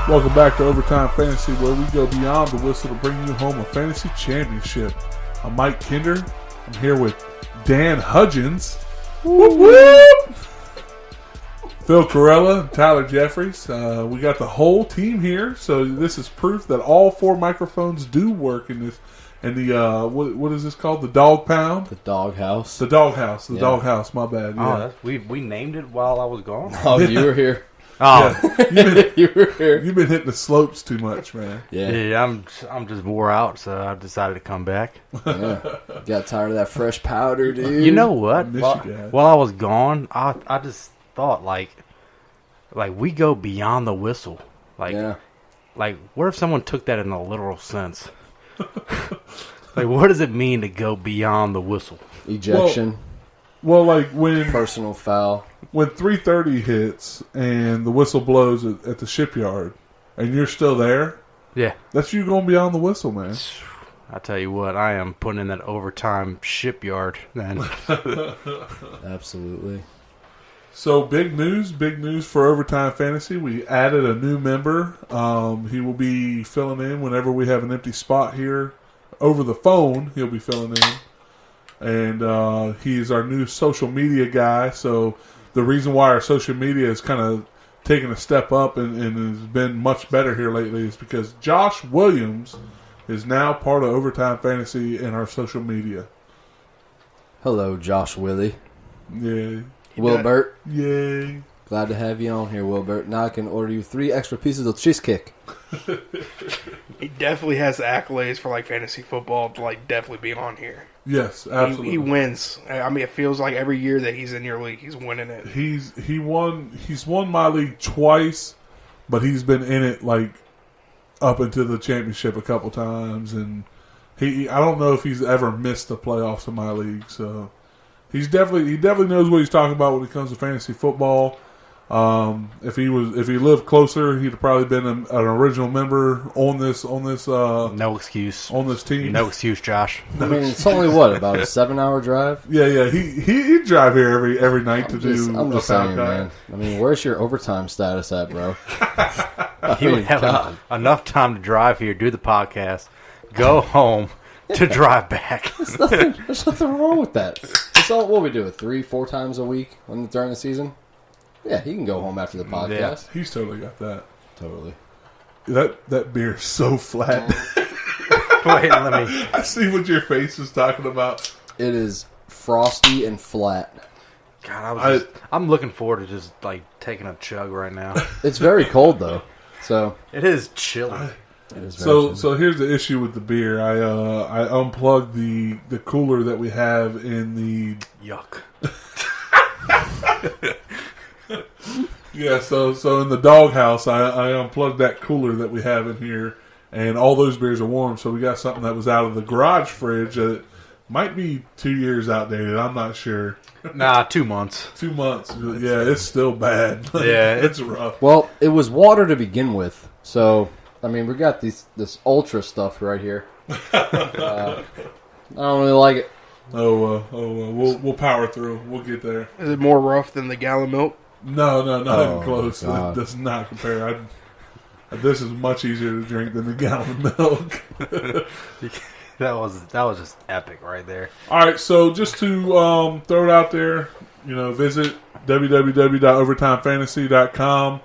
Welcome back to Overtime Fantasy, where we go beyond the whistle to bring you home a fantasy championship. I'm Mike Kinder. I'm here with Dan Hudgens. Whoop, whoop. Phil Corella and Tyler Jeffries. We got the whole team here, so this is proof that all four microphones do work in this. And the what is this called? The dog pound? The doghouse. The doghouse. The doghouse. My bad. Yeah. Oh, we named it while I was gone. Oh, you were here. Oh, Yeah. You were here. You've been hitting the slopes too much, man. yeah. I'm just wore out, so I decided to come back. Yeah. Got tired of that fresh powder, dude. You know what? Miss you guys. While I was gone, I just thought like we go beyond the whistle. Like what if someone took that in a literal sense? Like, what does it mean to go beyond the whistle? Ejection. Well, like when Personal foul. when 3:30 hits and the whistle blows at the shipyard, and you're still there, Yeah. that's you going beyond the whistle, man. I tell you what, I am putting in that overtime shipyard then. Absolutely. So big news for Overtime Fantasy. We added a new member. He will be filling in whenever we have an empty spot here. Over the phone, he'll be filling in. And he's our new social media guy. So the reason why our social media is kind of taking a step up and has been much better here lately is because Josh Williams is now part of Overtime Fantasy in our social media. Hello, Josh Willie. Yeah. Wilbert. Yay. Glad to have you on here, Wilbert. Now I can order you 3 extra pieces of cheesecake. He definitely has the accolades for fantasy football to definitely be on here. Yes, absolutely. He wins. I mean, it feels like every year that he's in your league, he's winning it. He's won my league twice, but he's been in it up into the championship a couple times, and I don't know if he's ever missed the playoffs in my league. So he definitely knows what he's talking about when it comes to fantasy football. If he lived closer, he'd have probably been an original member on this No excuse. on this team. No excuse, Josh. I mean, it's only, about a 7-hour drive? Yeah. He'd drive here every night to do. I'm just a foul saying, guy. man. I mean, where's your overtime status at, bro? He would have enough time to drive here, do the podcast, go home to drive back. There's nothing wrong with that. It's all, what we do, 3-4 times a week during the season? Yeah, he can go home after the podcast. Yeah. He's totally got that. Totally. That beer is so flat. Wait, let me. I see what your face is talking about. It is frosty and flat. God, I'm looking forward to just taking a chug right now. It's very cold though, so It is chilly. it is very chilly. So here's the issue with the beer. I unplugged the cooler that we have in the Yuck. yeah. So in the doghouse, I unplugged that cooler that we have in here, and all those beers are warm. So we got something that was out of the garage fridge that might be 2 years outdated. I'm not sure. Nah, 2 months. 2 months. Yeah, it's still bad. Yeah, it's rough. Well, it was water to begin with, so I mean we got this ultra stuff right here. I don't really like it. We'll power through. We'll get there. Is it more rough than the gallon milk? No, not even close. It God. does not compare. This is much easier to drink than the gallon of milk. That was just epic right there. All right, so just to throw it out there, visit www.overtimefantasy.com.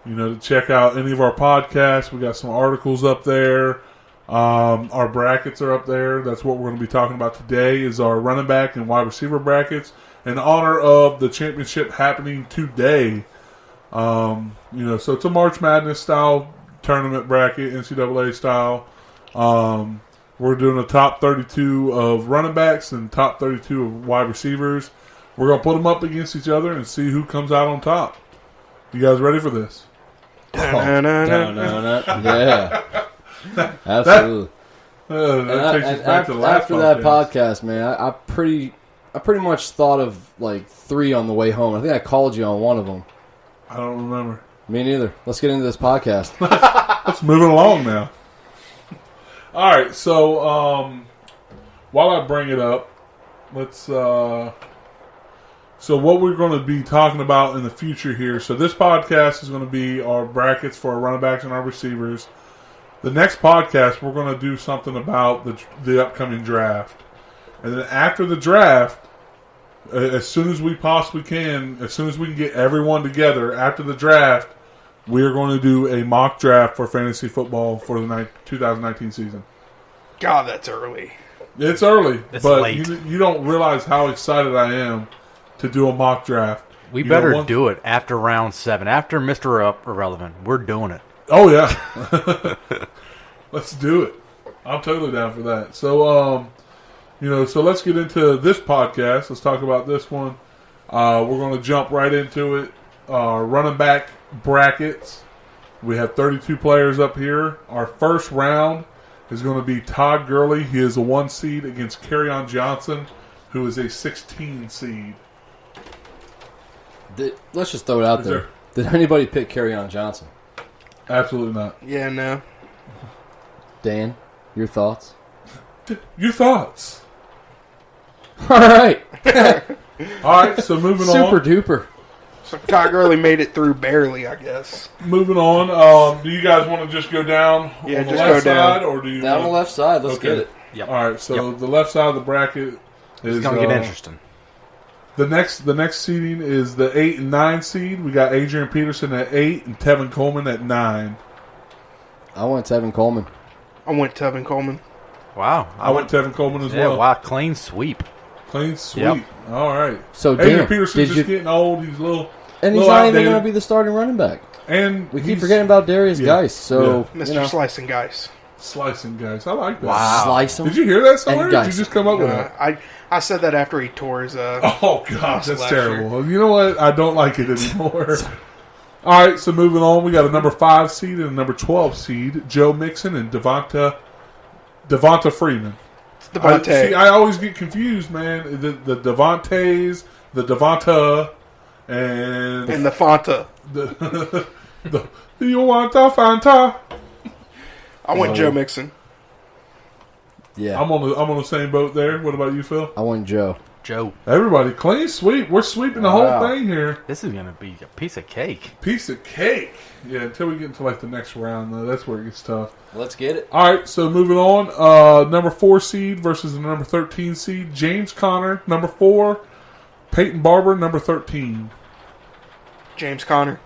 To check out any of our podcasts. We got some articles up there. Our brackets are up there. That's what we're going to be talking about today. Is our running back and wide receiver brackets in honor of the championship happening today. So it's a March Madness style tournament bracket, NCAA style. We're doing a top 32 of running backs and top 32 of wide receivers. We're going to put them up against each other and see who comes out on top. You guys ready for this? Yeah, absolutely. That takes us back to the last after that podcast, man, I pretty much thought of 3 on the way home. I think I called you on one of them. I don't remember. Me neither. Let's get into this podcast. Let's move it along now. All right, so while I bring it up, let's So what we're going to be talking about in the future here. So this podcast is going to be our brackets for our running backs and our receivers. The next podcast, we're going to do something about the upcoming draft. And then after the draft, as soon as we possibly can, as soon as we can get everyone together after the draft, we are going to do a mock draft for fantasy football for the 2019 season. God, that's early. It's early, It's but late. you don't realize how excited I am to do a mock draft. We You better know, do it after round 7. After Mr. Irrelevant. We're doing it. Oh, yeah. Let's do it. I'm totally down for that. So, so let's get into this podcast. Let's talk about this one. We're going to jump right into it. Running back brackets. We have 32 players up here. Our first round is going to be Todd Gurley. He is a 1 seed against Kerryon Johnson, who is a 16 seed. Let's just throw it out there. Did anybody pick Kerryon Johnson? Absolutely not. Yeah, no. Dan, your thoughts? Your thoughts? All right. All right, so moving on. Super duper. So Todd Gurley made it through barely, I guess. Moving on. Do you guys want to just go down Yeah, on the just left go down. side, or do you Down the want... left side. Let's Okay. get it. Yep. All right, so the left side of the bracket is It's going to get interesting. The next seeding is the 8 and 9 seed. We got Adrian Peterson at 8 and Tevin Coleman at 9. I went Tevin Coleman. I went Tevin Coleman. Wow. I went Tevin Coleman as Yeah, well. wow. Clean sweep. Clean sweep. Yep. All right. So, Adrian Dan, Peterson's did just you... getting old. He's a little And he's little not even outdated. going to be the starting running back. And We keep he's forgetting about Darius Yeah. Geis. So, Mr. Slice and Guys. slicing guys. I like that. Wow. slice him. Did you hear that somewhere? And Or did you Geis. just come up with that? I said that after he tore his... Oh, gosh, that's last terrible. You know what? I don't like it anymore. All right, so moving on, we got a number 5 seed and a number 12 seed, Joe Mixon and Devonta Freeman. Devontae. I always get confused, man. The Devontaes, the Devonta, and the Fanta. the you want the Fanta? I went Joe Mixon. Yeah. I'm on the same boat there. What about you, Phil? I went Joe. Joe, Everybody, clean sweep. We're sweeping the Wow. whole thing here. this is going to be a piece of cake. Piece of cake. Yeah, until we get into like the next round, though, that's where it gets tough. Let's get it. All right, so moving on. Number 4 seed versus the number 13 seed. James Conner, number 4. Peyton Barber, number 13. James Conner.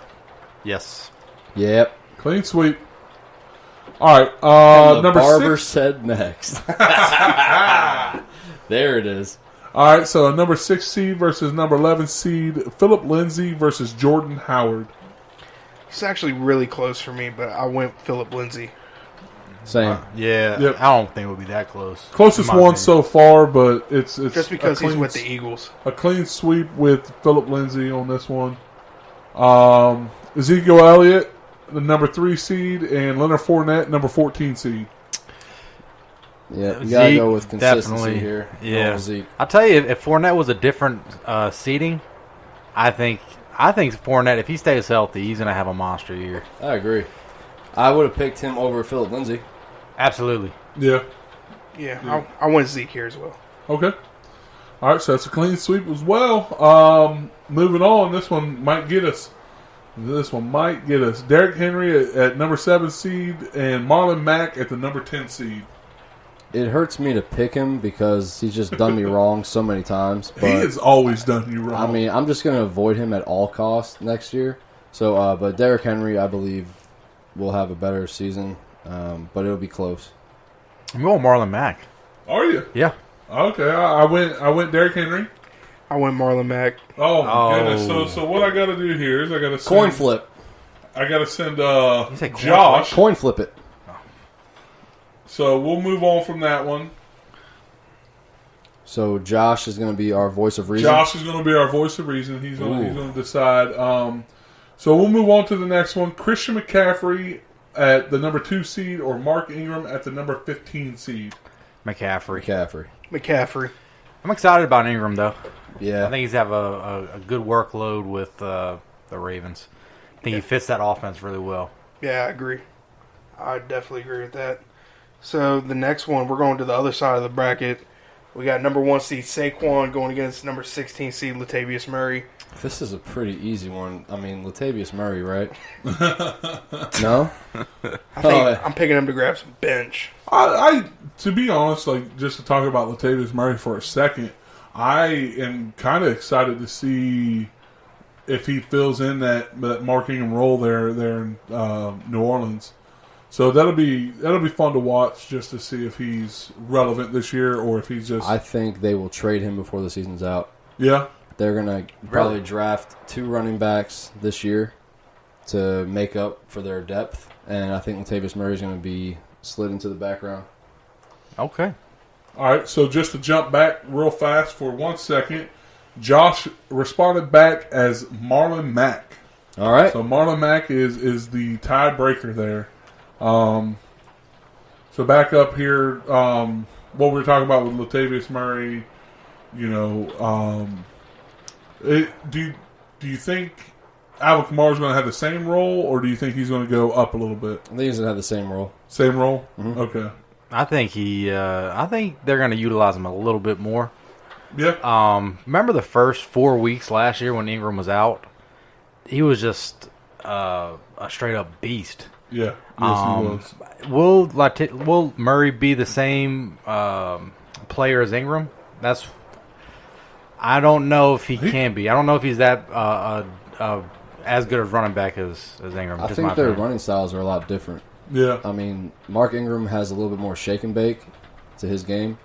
Yes. Yep. Clean sweep. All right, And the number barber 6. said next. There it is. All right, so a number 6 seed versus number 11 seed. Philip Lindsay versus Jordan Howard. He's actually really close for me, but I went Philip Lindsay. Same. Yeah. Yep. I don't think it would be that close. Closest in my one opinion. so far, but it's Just because a he's clean with the Eagles. A clean sweep with Philip Lindsay on this one. Ezekiel Elliott, the number 3 seed, and Leonard Fournette, number 14 seed. Yeah, you gotta Zeke, go with consistency definitely. here. Yeah. Go with Zeke. I'll tell you, if Fournette was a different seeding, I think Fournette, if he stays healthy, he's going to have a monster year. I agree. I would have picked him over Philip Lindsay. Absolutely. Yeah. Yeah, I went Zeke here as well. Okay. All right, so that's a clean sweep as well. Moving on, this one might get us. Derrick Henry at number 7 seed and Marlon Mack at the number 10 seed. It hurts me to pick him because he's just done me wrong so many times. But He has always done you wrong. I mean, I'm just going to avoid him at all costs next year. So, but Derrick Henry, I believe, will have a better season, but it'll be close. I'm going Marlon Mack. Are you? Yeah. Okay, I went Derrick Henry. I went Marlon Mack. Oh my Oh. goodness! So what I got to do here is I got to Coin flip. I got to send You say coin Josh. Coin flip it. So we'll move on from that one. So Josh is going to be our voice of reason. Josh is going to be our voice of reason. He's going Ooh. to decide. So we'll move on to the next one. Christian McCaffrey at the number 2 seed or Mark Ingram at the number 15 seed. McCaffrey. McCaffrey. I'm excited about Ingram, though. Yeah. I think he's have a good workload with the Ravens. I think he fits that offense really well. Yeah, I agree. I definitely agree with that. So the next one, we're going to the other side of the bracket. We got number 1 seed Saquon going against number 16 seed Latavius Murray. This is a pretty easy one. I mean, Latavius Murray, right? No? I think I'm picking him to grab some bench. I to be honest, like just to talk about Latavius Murray for a second, I am kind of excited to see if he fills in that Mark Ingram role there in New Orleans. So that'll be fun to watch just to see if he's relevant this year or if he's just. I think they will trade him before the season's out. Yeah, they're gonna probably draft 2 running backs this year to make up for their depth, and I think Latavius Murray is going to be slid into the background. Okay. All right. So just to jump back real fast for 1 second, Josh responded back as Marlon Mack. All right. So Marlon Mack is the tiebreaker there. So back up here, what we were talking about with Latavius Murray, do you think Alvin Kamara is going to have the same role, or do you think he's going to go up a little bit? I think he's going to have the same role. Same role? Mm-hmm. Okay. I think I think they're going to utilize him a little bit more. Yeah. Remember the first 4 weeks last year when Ingram was out? He was just a straight up beast. Yeah. Yes, he was. Will Murray be the same player as Ingram? I don't know if he can be. I don't know if he's that as good of running back as Ingram. I think their running styles are a lot different. Yeah. I mean, Mark Ingram has a little bit more shake and bake to his game.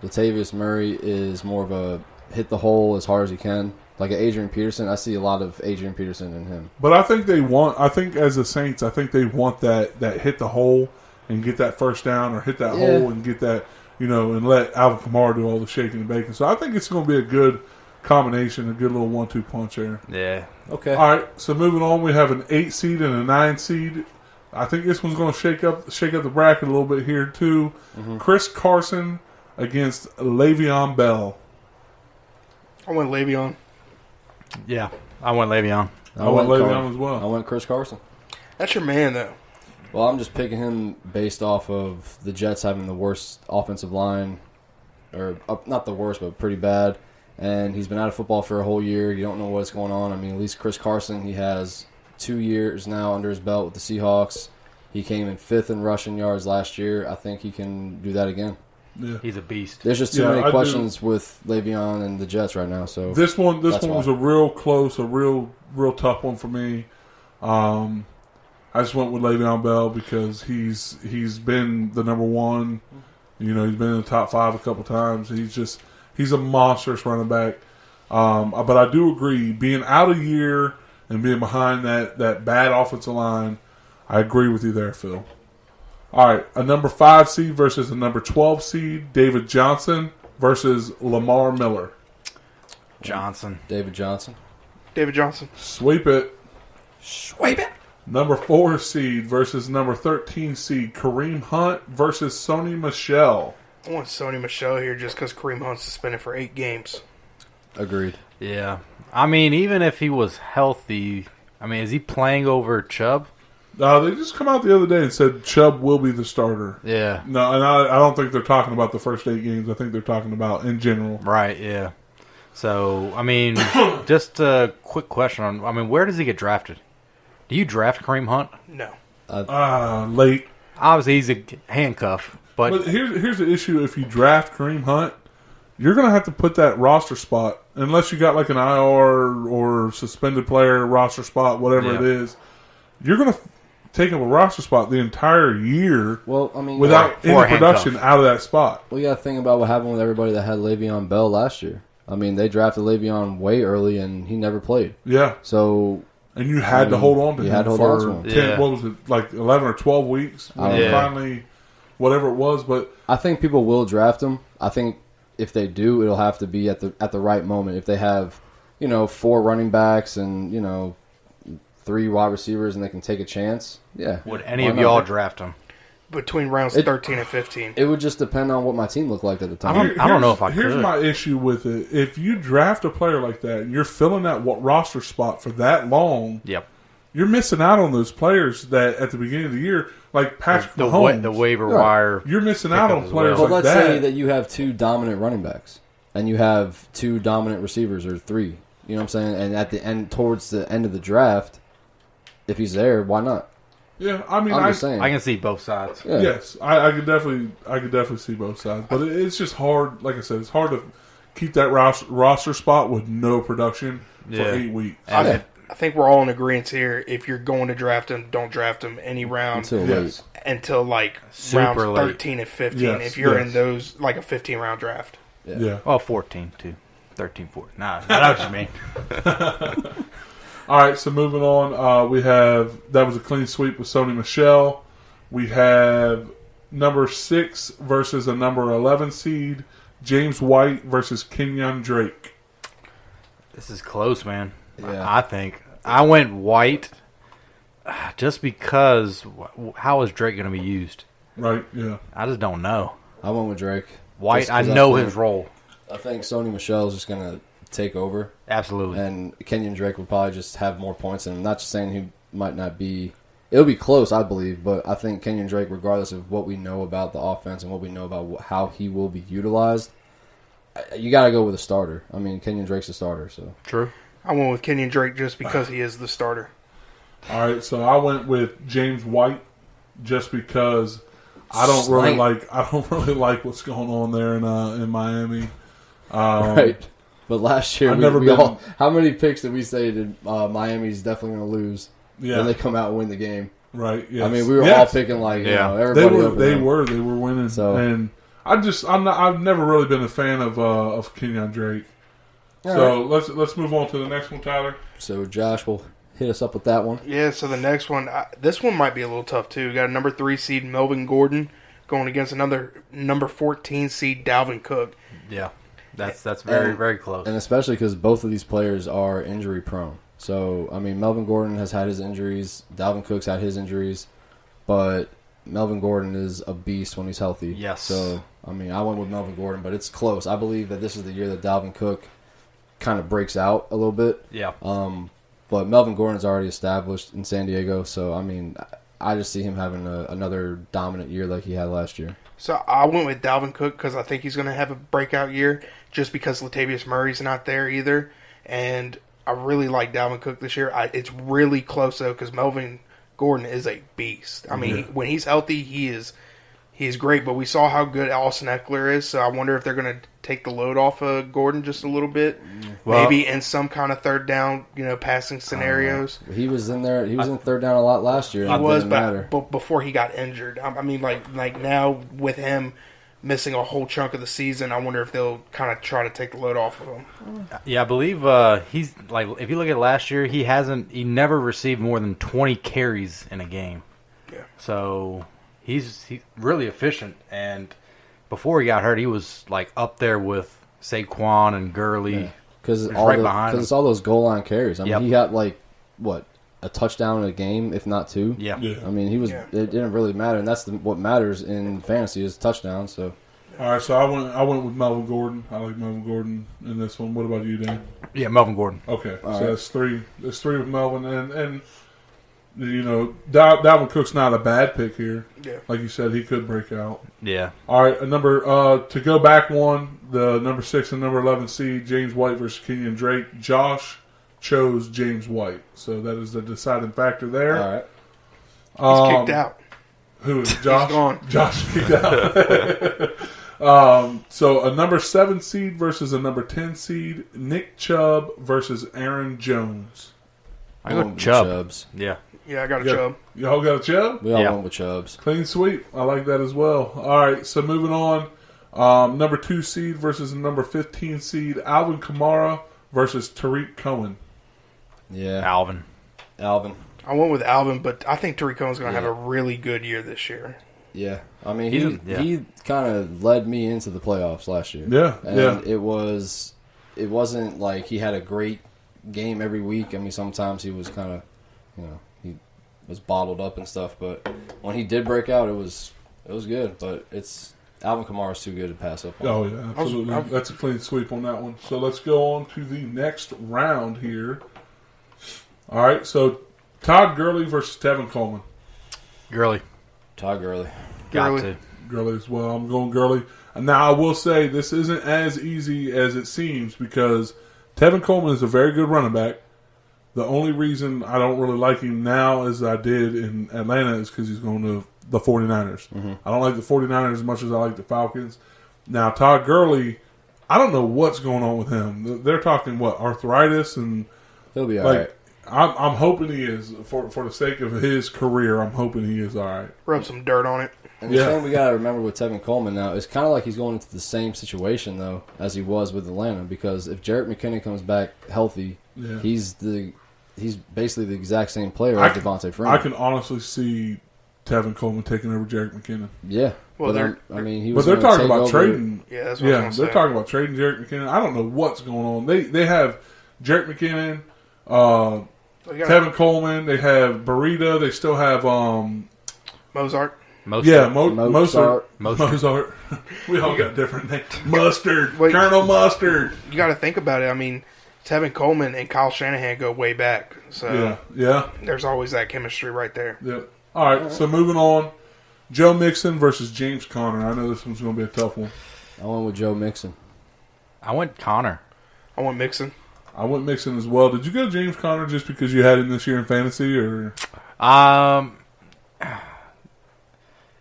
Latavius Murray is more of a hit the hole as hard as he can. Like Adrian Peterson, I see a lot of Adrian Peterson in him. But I think as the Saints, I think they want that hit the hole and get that first down, or hit that hole and get that, and let Alvin Kamara do all the shaking and baking. So I think it's going to be a good combination, a good little 1-2 punch there. Yeah. Okay. All right, so moving on, we have an 8 seed and a 9 seed. I think this one's going to shake up the bracket a little bit here too. Mm-hmm. Chris Carson against Le'Veon Bell. I went Le'Veon. Yeah, I went Le'Veon. I went Le'Veon as well. I went Chris Carson. That's your man, though. Well, I'm just picking him based off of the Jets having the worst offensive line, or not the worst, but pretty bad. And he's been out of football for a whole year. You don't know what's going on. I mean, at least Chris Carson, he has 2 years now under his belt with the Seahawks. He came in 5th in rushing yards last year. I think he can do that again. Yeah. He's a beast. There's just too many questions with Le'Veon and the Jets right now. So this one was a real close, a real tough one for me. I just went with Le'Veon Bell because he's been the number one. He's been in the top 5 a couple times. He's a monstrous running back. But I do agree, being out a year and being behind that bad offensive line, I agree with you there, Phil. All right, a number 5 seed versus a number 12 seed. David Johnson versus Lamar Miller. Johnson. David Johnson. David Johnson. Sweep it. Sweep it. Number 4 seed versus number 13 seed. Kareem Hunt versus Sony Michel. I want Sony Michel here just because Kareem Hunt's suspended for 8 games. Agreed. Yeah. I mean, even if he was healthy, is he playing over Chubb? They just come out the other day and said Chubb will be the starter. Yeah. No, and I don't think they're talking about the first 8 games. I think they're talking about in general. Right, yeah. So, just a quick question on, where does he get drafted? Do you draft Kareem Hunt? No. Late. Obviously, he's a handcuff. But here's the issue. If you draft Kareem Hunt, you're going to have to put that roster spot, unless you got like an IR or suspended player roster spot, whatever it is, you're going to take up a roster spot the entire year without any production out of that spot. We got to think about what happened with everybody that had Le'Veon Bell last year. They drafted Le'Veon way early, and he never played. Yeah. So... And you had to hold on to him for 10, what was it, like 11 or 12 weeks? Finally, whatever it was. But I think people will draft him. I think if they do, it'll have to be at the right moment. If they have, 4 running backs and, 3 wide receivers and they can take a chance, yeah. Would any of y'all draft him? Between rounds 13 and 15. It would just depend on what my team looked like at the time. I don't know if I could. Here's my issue with it. If you draft a player like that, you're filling that roster spot for that long. Yep. you're missing out on those players that at the beginning of the year, like Patrick Mahomes. The waiver wire. You're missing out on players But like let's that. say that you have 2 dominant running backs and you have 2 dominant receivers or 3. You know what I'm saying? And at the end, towards the end of the draft, if he's there, why not? Yeah, I mean, I'm just saying. I can see both sides. Yeah. Yes, I could definitely see both sides, but it's just hard. Like I said, it's hard to keep that roster spot with no production for 8 weeks. I think we're all in agreement here. If you're going to draft him, don't draft him any round until like rounds 13 and 15. Yes, if you're in those, like a 15-round draft. Yeah. Well, 14 too. 13, 14. Nah, I know what you mean. All right, so moving on, we have that was a clean sweep with Sony Michel. We have number 6 versus a number 11 seed, James White versus Kenyon Drake. This is close, man. Yeah. I think I went White just because. How is Drake going to be used? Right? Yeah. I just don't know. I went with Drake. White, I know his role. I think Sony Michel is just going to take over. Absolutely. And Kenyon Drake would probably just have more points. And I'm not just saying he might not be. It'll be close, I believe. But I think Kenyon Drake, regardless of what we know about the offense and what we know about how he will be utilized, you got to go with a starter. I mean, Kenyon Drake's a starter. So True. I went with Kenyon Drake just because he is the starter. All right, so I went with James White just because I don't really like what's going on there in Miami. Right. But last year, how many picks did we say that Miami's definitely going to lose? Yeah. When they come out and win the game. Right. Yes. I mean, we were all picking everybody. They were winning. So, and I've never really been a fan of Kenyon Drake. All so let's move on to the next one, Tyler. So Josh will hit us up with that one. Yeah. So the next one, this one might be a little tough too. We got a number 3 seed Melvin Gordon going against another number 14 seed Dalvin Cook. Yeah. That's very, very close. And especially because both of these players are injury prone. So, I mean, Melvin Gordon has had his injuries. Dalvin Cook's had his injuries. But Melvin Gordon is a beast when he's healthy. Yes. So, I mean, I went with Melvin Gordon, but it's close. I believe that this is the year that Dalvin Cook kind of breaks out a little bit. Yeah. But Melvin Gordon's already established in San Diego. So, I mean, I just see him having another dominant year like he had last year. So I went with Dalvin Cook because I think he's going to have a breakout year just because Latavius Murray's not there either. And I really like Dalvin Cook this year. It's really close, though, because Melvin Gordon is a beast. I mean, when he's healthy, he's great. But we saw how good Austin Eckler is, so I wonder if they're going to take the load off of Gordon just a little bit. Well, maybe in some kind of third down, passing scenarios. He was in there. He was in third down a lot last year. He was, but before he got injured. I mean, like now with him missing a whole chunk of the season, I wonder if they'll kind of try to take the load off of him. Yeah, I believe he's like, if you look at last year, he never received more than 20 carries in a game. Yeah. So he's really efficient, and before he got hurt, he was like up there with Saquon and Gurley. Because it's all those goal line carries. I mean, Yep. he got a touchdown in a game, if not 2. Yeah. I mean, he was. Yeah. It didn't really matter, and that's what matters in fantasy is touchdowns. So, All right, so I went with Melvin Gordon. I like Melvin Gordon in this one. What about you, Dan? Yeah, Melvin Gordon. Okay, All so right. that's 3. That's 3 with Melvin, and Dalvin Cook's not a bad pick here. Yeah. Like you said, he could break out. Yeah. All right, to go back one, the number 6 and number 11 seed, James White versus Kenyon Drake. Josh chose James White, so that is the deciding factor there. all right. He's kicked out. Who is Josh? He's gone. Josh kicked out. So a number 7 seed versus a number 10 seed, Nick Chubb versus Aaron Jones. I go went with Chubb. Chubbs. Yeah. Yeah, I got a Chubb. Y'all got a Chubb? We all Yeah. went with Chubbs. Clean sweep. I like that as well. All right, so moving on. Number 2 seed versus number 15 seed, Alvin Kamara versus Tariq Cohen. Yeah, Alvin. I went with Alvin, but I think Tariq Cohen's going to have a really good year this year. Yeah. I mean, Yeah. he kind of led me into the playoffs last year. Yeah, And it wasn't like he had a great game every week. I mean, sometimes he was kind of, he was bottled up and stuff. But when he did break out, it was good. But Alvin Kamara's too good to pass up on. Oh, yeah, absolutely. That's a clean sweep on that one. So let's go on to the next round here. All right, so Todd Gurley versus Tevin Coleman. Gurley. Todd Gurley. Got to. Gurley as well. I'm going Gurley. Now, I will say this isn't as easy as it seems because Tevin Coleman is a very good running back. The only reason I don't really like him now as I did in Atlanta is because he's going to the 49ers. Mm-hmm. I don't like the 49ers as much as I like the Falcons. Now, Todd Gurley, I don't know what's going on with him. They're talking, arthritis? And he'll be all right. I'm hoping he is. For the sake of his career, I'm hoping he is all right. Rub some dirt on it. And the thing we got to remember with Tevin Coleman now is kind of like he's going into the same situation, though, as he was with Atlanta. Because if Jerick McKinnon comes back healthy, he's basically the exact same player as Devontae Freeman. I can honestly see Tevin Coleman taking over Jerick McKinnon. Yeah. Well, they're talking about trading. Yeah, that's what I was gonna say. They're talking about trading Jerick McKinnon. I don't know what's going on. They have Jerick McKinnon, Tevin Coleman. They have Burrito. They still have Mozart. Mozart. We all got different names. Mustard. Colonel Mustard. You got to think about it. I mean, Tevin Coleman and Kyle Shanahan go way back. So there's always that chemistry right there. Yeah. All right. So moving on. Joe Mixon versus James Conner. I know this one's going to be a tough one. I went with Joe Mixon. I went Conner. I went Mixon. I went Mixon as well. Did you go James Conner just because you had him this year in fantasy, or?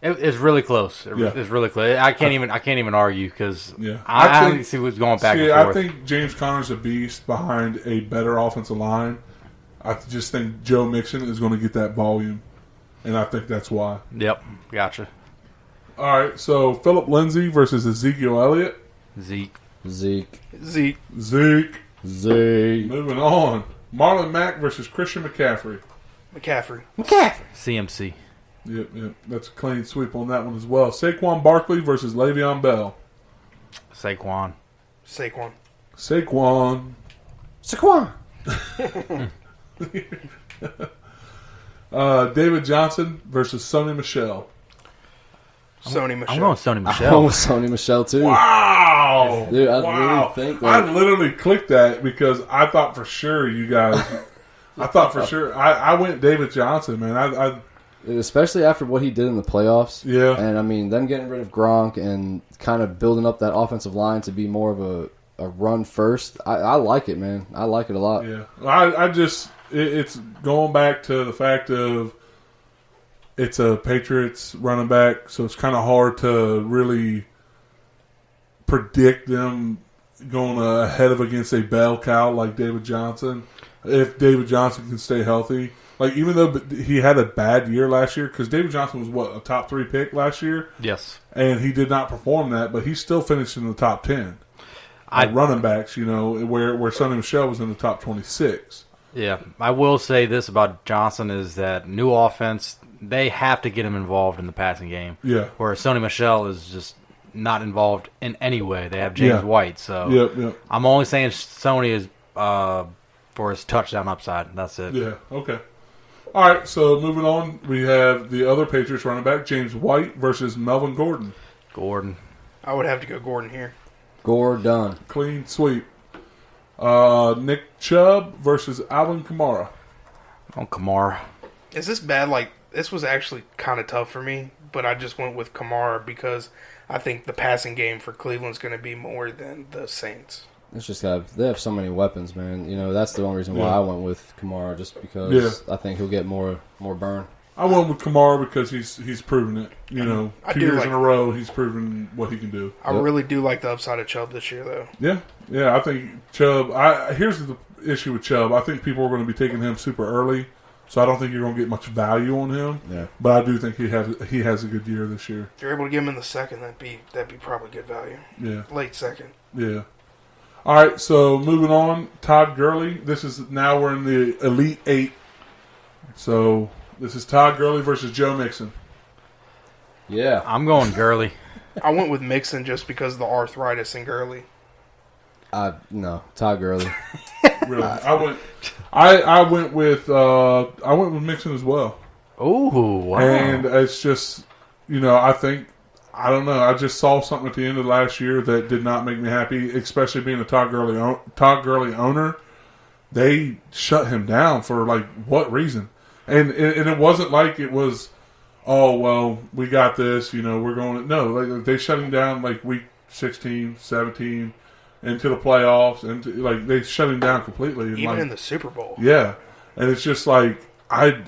It's really close. It's really close. I can't even argue because I think, see what's going back and forth. I think James Conner's a beast behind a better offensive line. I just think Joe Mixon is going to get that volume, and I think that's why. Yep, gotcha. All right, so Phillip Lindsay versus Ezekiel Elliott. Zeke. Moving on. Marlon Mack versus Christian McCaffrey. McCaffrey. CMC. Yep. That's a clean sweep on that one as well. Saquon Barkley versus Le'Veon Bell. Saquon. David Johnson versus Sony Michel. I'm going Sony Michel. I'm going with Sony Michel too. Wow, dude! Really think I literally clicked that because I thought for sure you guys. I went David Johnson, man. Especially after what he did in the playoffs. Yeah. And, I mean, them getting rid of Gronk and kind of building up that offensive line to be more of a run first. I like it, man. I like it a lot. Yeah. It's going back to the fact of it's a Patriots running back, so it's kind of hard to really predict them going ahead of against a bell cow like David Johnson. If David Johnson can stay healthy. Like, even though he had a bad year last year, because David Johnson was, a top 3 pick last year? Yes. And he did not perform that, but he still finished in the top 10. Running backs, where Sonny Michel was in the top 26. Yeah. I will say this about Johnson is that new offense, they have to get him involved in the passing game. Yeah. Where Sonny Michel is just not involved in any way. They have James White, so Yep. I'm only saying Sony is for his touchdown upside. That's it. Yeah, okay. All right, so moving on, we have the other Patriots running back, James White versus Melvin Gordon. I would have to go Gordon here. Gordon. Clean sweep. Nick Chubb versus Alvin Kamara. Kamara. Is this bad? Like, this was actually kind of tough for me, but I just went with Kamara because I think the passing game for Cleveland's going to be more than the Saints. It's just they have so many weapons, man. That's the only reason why I went with Kamara, just because I think he'll get more burn. I went with Kamara because he's proven it. 2 years in a row, he's proven what he can do. I really do like the upside of Chubb this year, though. Yeah. I think Chubb. Here's the issue with Chubb. I think people are going to be taking him super early, so I don't think you're going to get much value on him. Yeah. But I do think he has a good year this year. If you're able to get him in the second, that'd be probably good value. Yeah. Late second. Yeah. All right, so moving on, Todd Gurley. We're in the Elite 8. So this is Todd Gurley versus Joe Mixon. Yeah. I'm going Gurley. I went with Mixon just because of the arthritis in Gurley. No, Todd Gurley. Really? I went with Mixon as well. Oh, wow. And it's just, I don't know. I just saw something at the end of last year that did not make me happy, especially being a Todd Gurley owner. They shut him down for, what reason? And it wasn't like it was, oh, well, we got this, we're going. No, like they shut him down like week 16, 17, into the playoffs. And they shut him down completely. And even in the Super Bowl. Yeah. And it's just like, I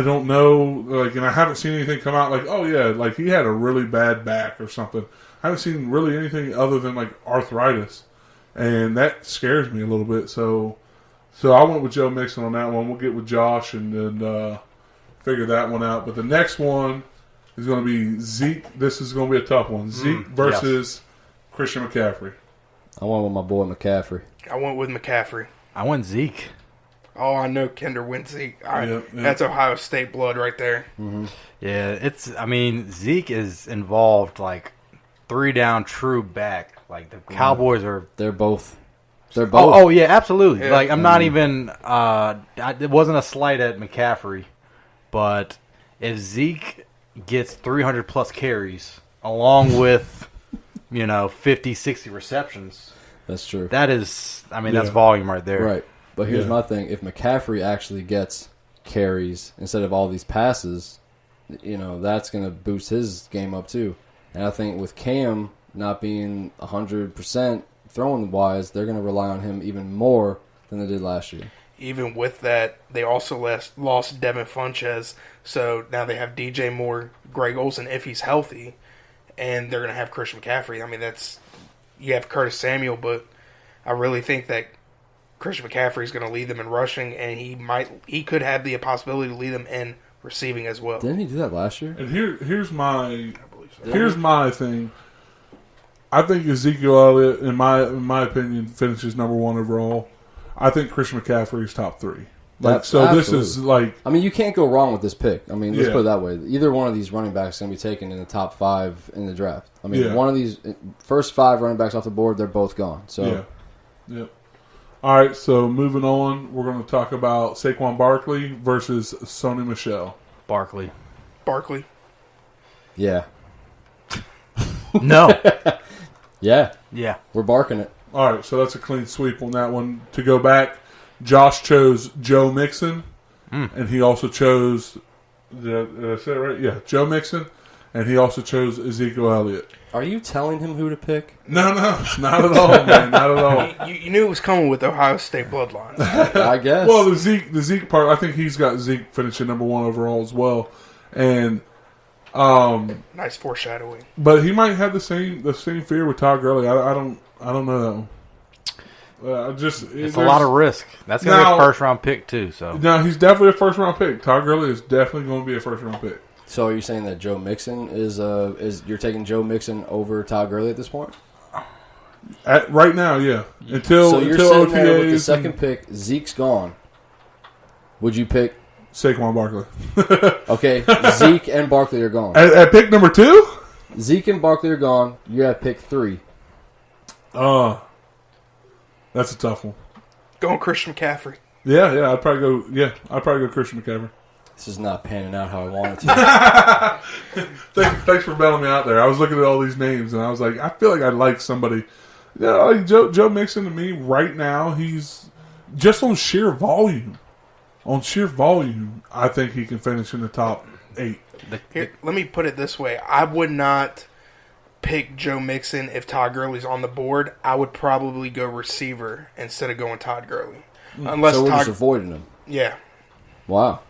don't know, and I haven't seen anything come out like, oh, yeah, he had a really bad back or something. I haven't seen really anything other than, arthritis. And that scares me a little bit. So I went with Joe Mixon on that one. We'll get with Josh and figure that one out. But the next one is going to be Zeke. This is going to be a tough one. Zeke versus Christian McCaffrey. I went with my boy McCaffrey. I went with McCaffrey. I went Zeke. Oh, I know Kinder went Zeke. That's Ohio State blood right there. Mm-hmm. Yeah, Zeke is involved 3 down true back. The Cowboys are... They're both. Oh, yeah, absolutely. Yeah. I'm not even... it wasn't a slight at McCaffrey, but if Zeke gets 300-plus carries along with, 50, 60 receptions... That's true. That is... that's volume right there. Right. But here's my thing. If McCaffrey actually gets carries instead of all these passes, that's going to boost his game up too. And I think with Cam not being 100% throwing-wise, they're going to rely on him even more than they did last year. Even with that, they also lost Devin Funchess, so now they have DJ Moore, Greg Olsen if he's healthy, and they're going to have Christian McCaffrey. You have Curtis Samuel, but I really think that Christian McCaffrey is going to lead them in rushing, and he could have the possibility to lead them in receiving as well. Didn't he do that last year? And here's my thing. I think Ezekiel Elliott, in my opinion, finishes number 1 overall. I think Christian McCaffrey is top 3. This is you can't go wrong with this pick. Let's put it that way. Either one of these running backs is going to be taken in the top 5 in the draft. One of these first 5 running backs off the board, they're both gone. So, yeah. All right, so moving on, we're going to talk about Saquon Barkley versus Sony Michel. Barkley. Yeah. No. Yeah. Yeah. We're barking it. All right, so that's a clean sweep on that one. To go back, Josh chose Joe Mixon, and he also chose, did I say it right? Yeah, Joe Mixon, and he also chose Ezekiel Elliott. Are you telling him who to pick? No, not at all, man, not at all. You knew it was coming with Ohio State bloodlines. I guess. Well, the Zeke part, I think he's got Zeke finishing number 1 overall as well, and nice foreshadowing. But he might have the same fear with Todd Gurley. I don't know that one. It's a lot of risk. That's going to be a first-round pick, too. So no, he's definitely a first-round pick. Todd Gurley is definitely going to be a first-round pick. So are you saying that Joe Mixon is you're taking Joe Mixon over Todd Gurley at this point? Right now, yeah. Until you're sitting OTAs there with the second pick, Zeke's gone. Would you pick Saquon Barkley? Okay, Zeke and Barkley are gone. At pick number 2? Zeke and Barkley are gone. You have pick 3. That's a tough one. Going Christian McCaffrey. Yeah, I'd probably go Christian McCaffrey. This is not panning out how I want it to. Thanks for bailing me out there. I was looking at all these names, and I was like, I feel like I'd like somebody. Yeah, Joe Mixon to me right now, he's just on sheer volume. I think he can finish in the top 8. Here, let me put it this way. I would not pick Joe Mixon if Todd Gurley's on the board. I would probably go receiver instead of going Todd Gurley. Unless so we're just avoiding him. Yeah. Wow.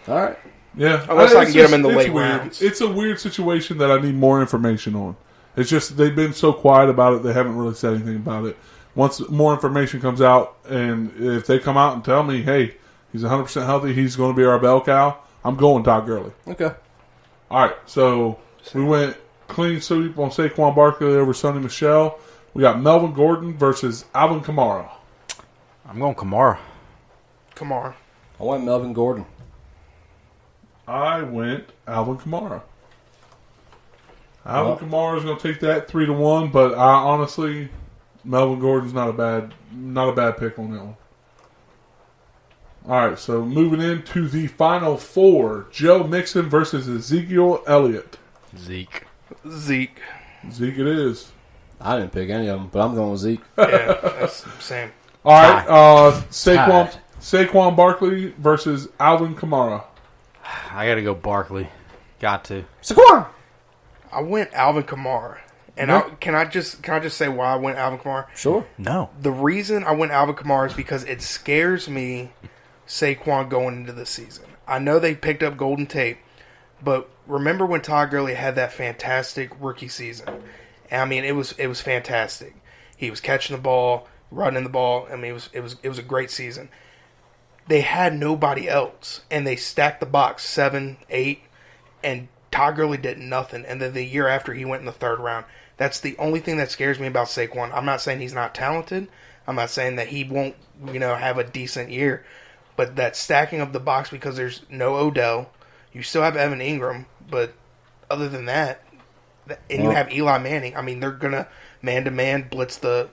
All right. Yeah. Unless I can get him in the late rounds. It's a weird situation that I need more information on. It's just they've been so quiet about it, they haven't really said anything about it. Once more information comes out, and if they come out and tell me, hey, he's 100% healthy, he's going to be our bell cow, I'm going Todd Gurley. Okay. All right, so we went clean sweep on Saquon Barkley over Sony Michel. We got Melvin Gordon versus Alvin Kamara. I'm going Kamara. Kamara. I went Melvin Gordon. I went Alvin Kamara. Alvin Kamara is going to take that 3-1, but I honestly, Melvin Gordon's not a bad pick on that one. All right, so moving into the final 4, Joe Mixon versus Ezekiel Elliott. Zeke it is. I didn't pick any of them, but I'm going with Zeke. Yeah, that's the same. All right, Saquon Barkley versus Alvin Kamara. I got to go Barkley. Got to. Saquon. I went Alvin Kamara. And can I just say why I went Alvin Kamara? Sure. No. The reason I went Alvin Kamara is because it scares me Saquon going into the season. I know they picked up Golden Tate, but remember when Todd Gurley had that fantastic rookie season? I mean, it was fantastic. He was catching the ball, running the ball. I mean, it was a great season. They had nobody else, and they stacked the box 7, 8, and Todd Gurley did nothing. And then the year after, he went in the 3rd round. That's the only thing that scares me about Saquon. I'm not saying he's not talented. I'm not saying that he won't, have a decent year. But that stacking of the box because there's no Odell. You still have Evan Ingram. But other than that, and you have Eli Manning. I mean, they're going to man-to-man blitz the...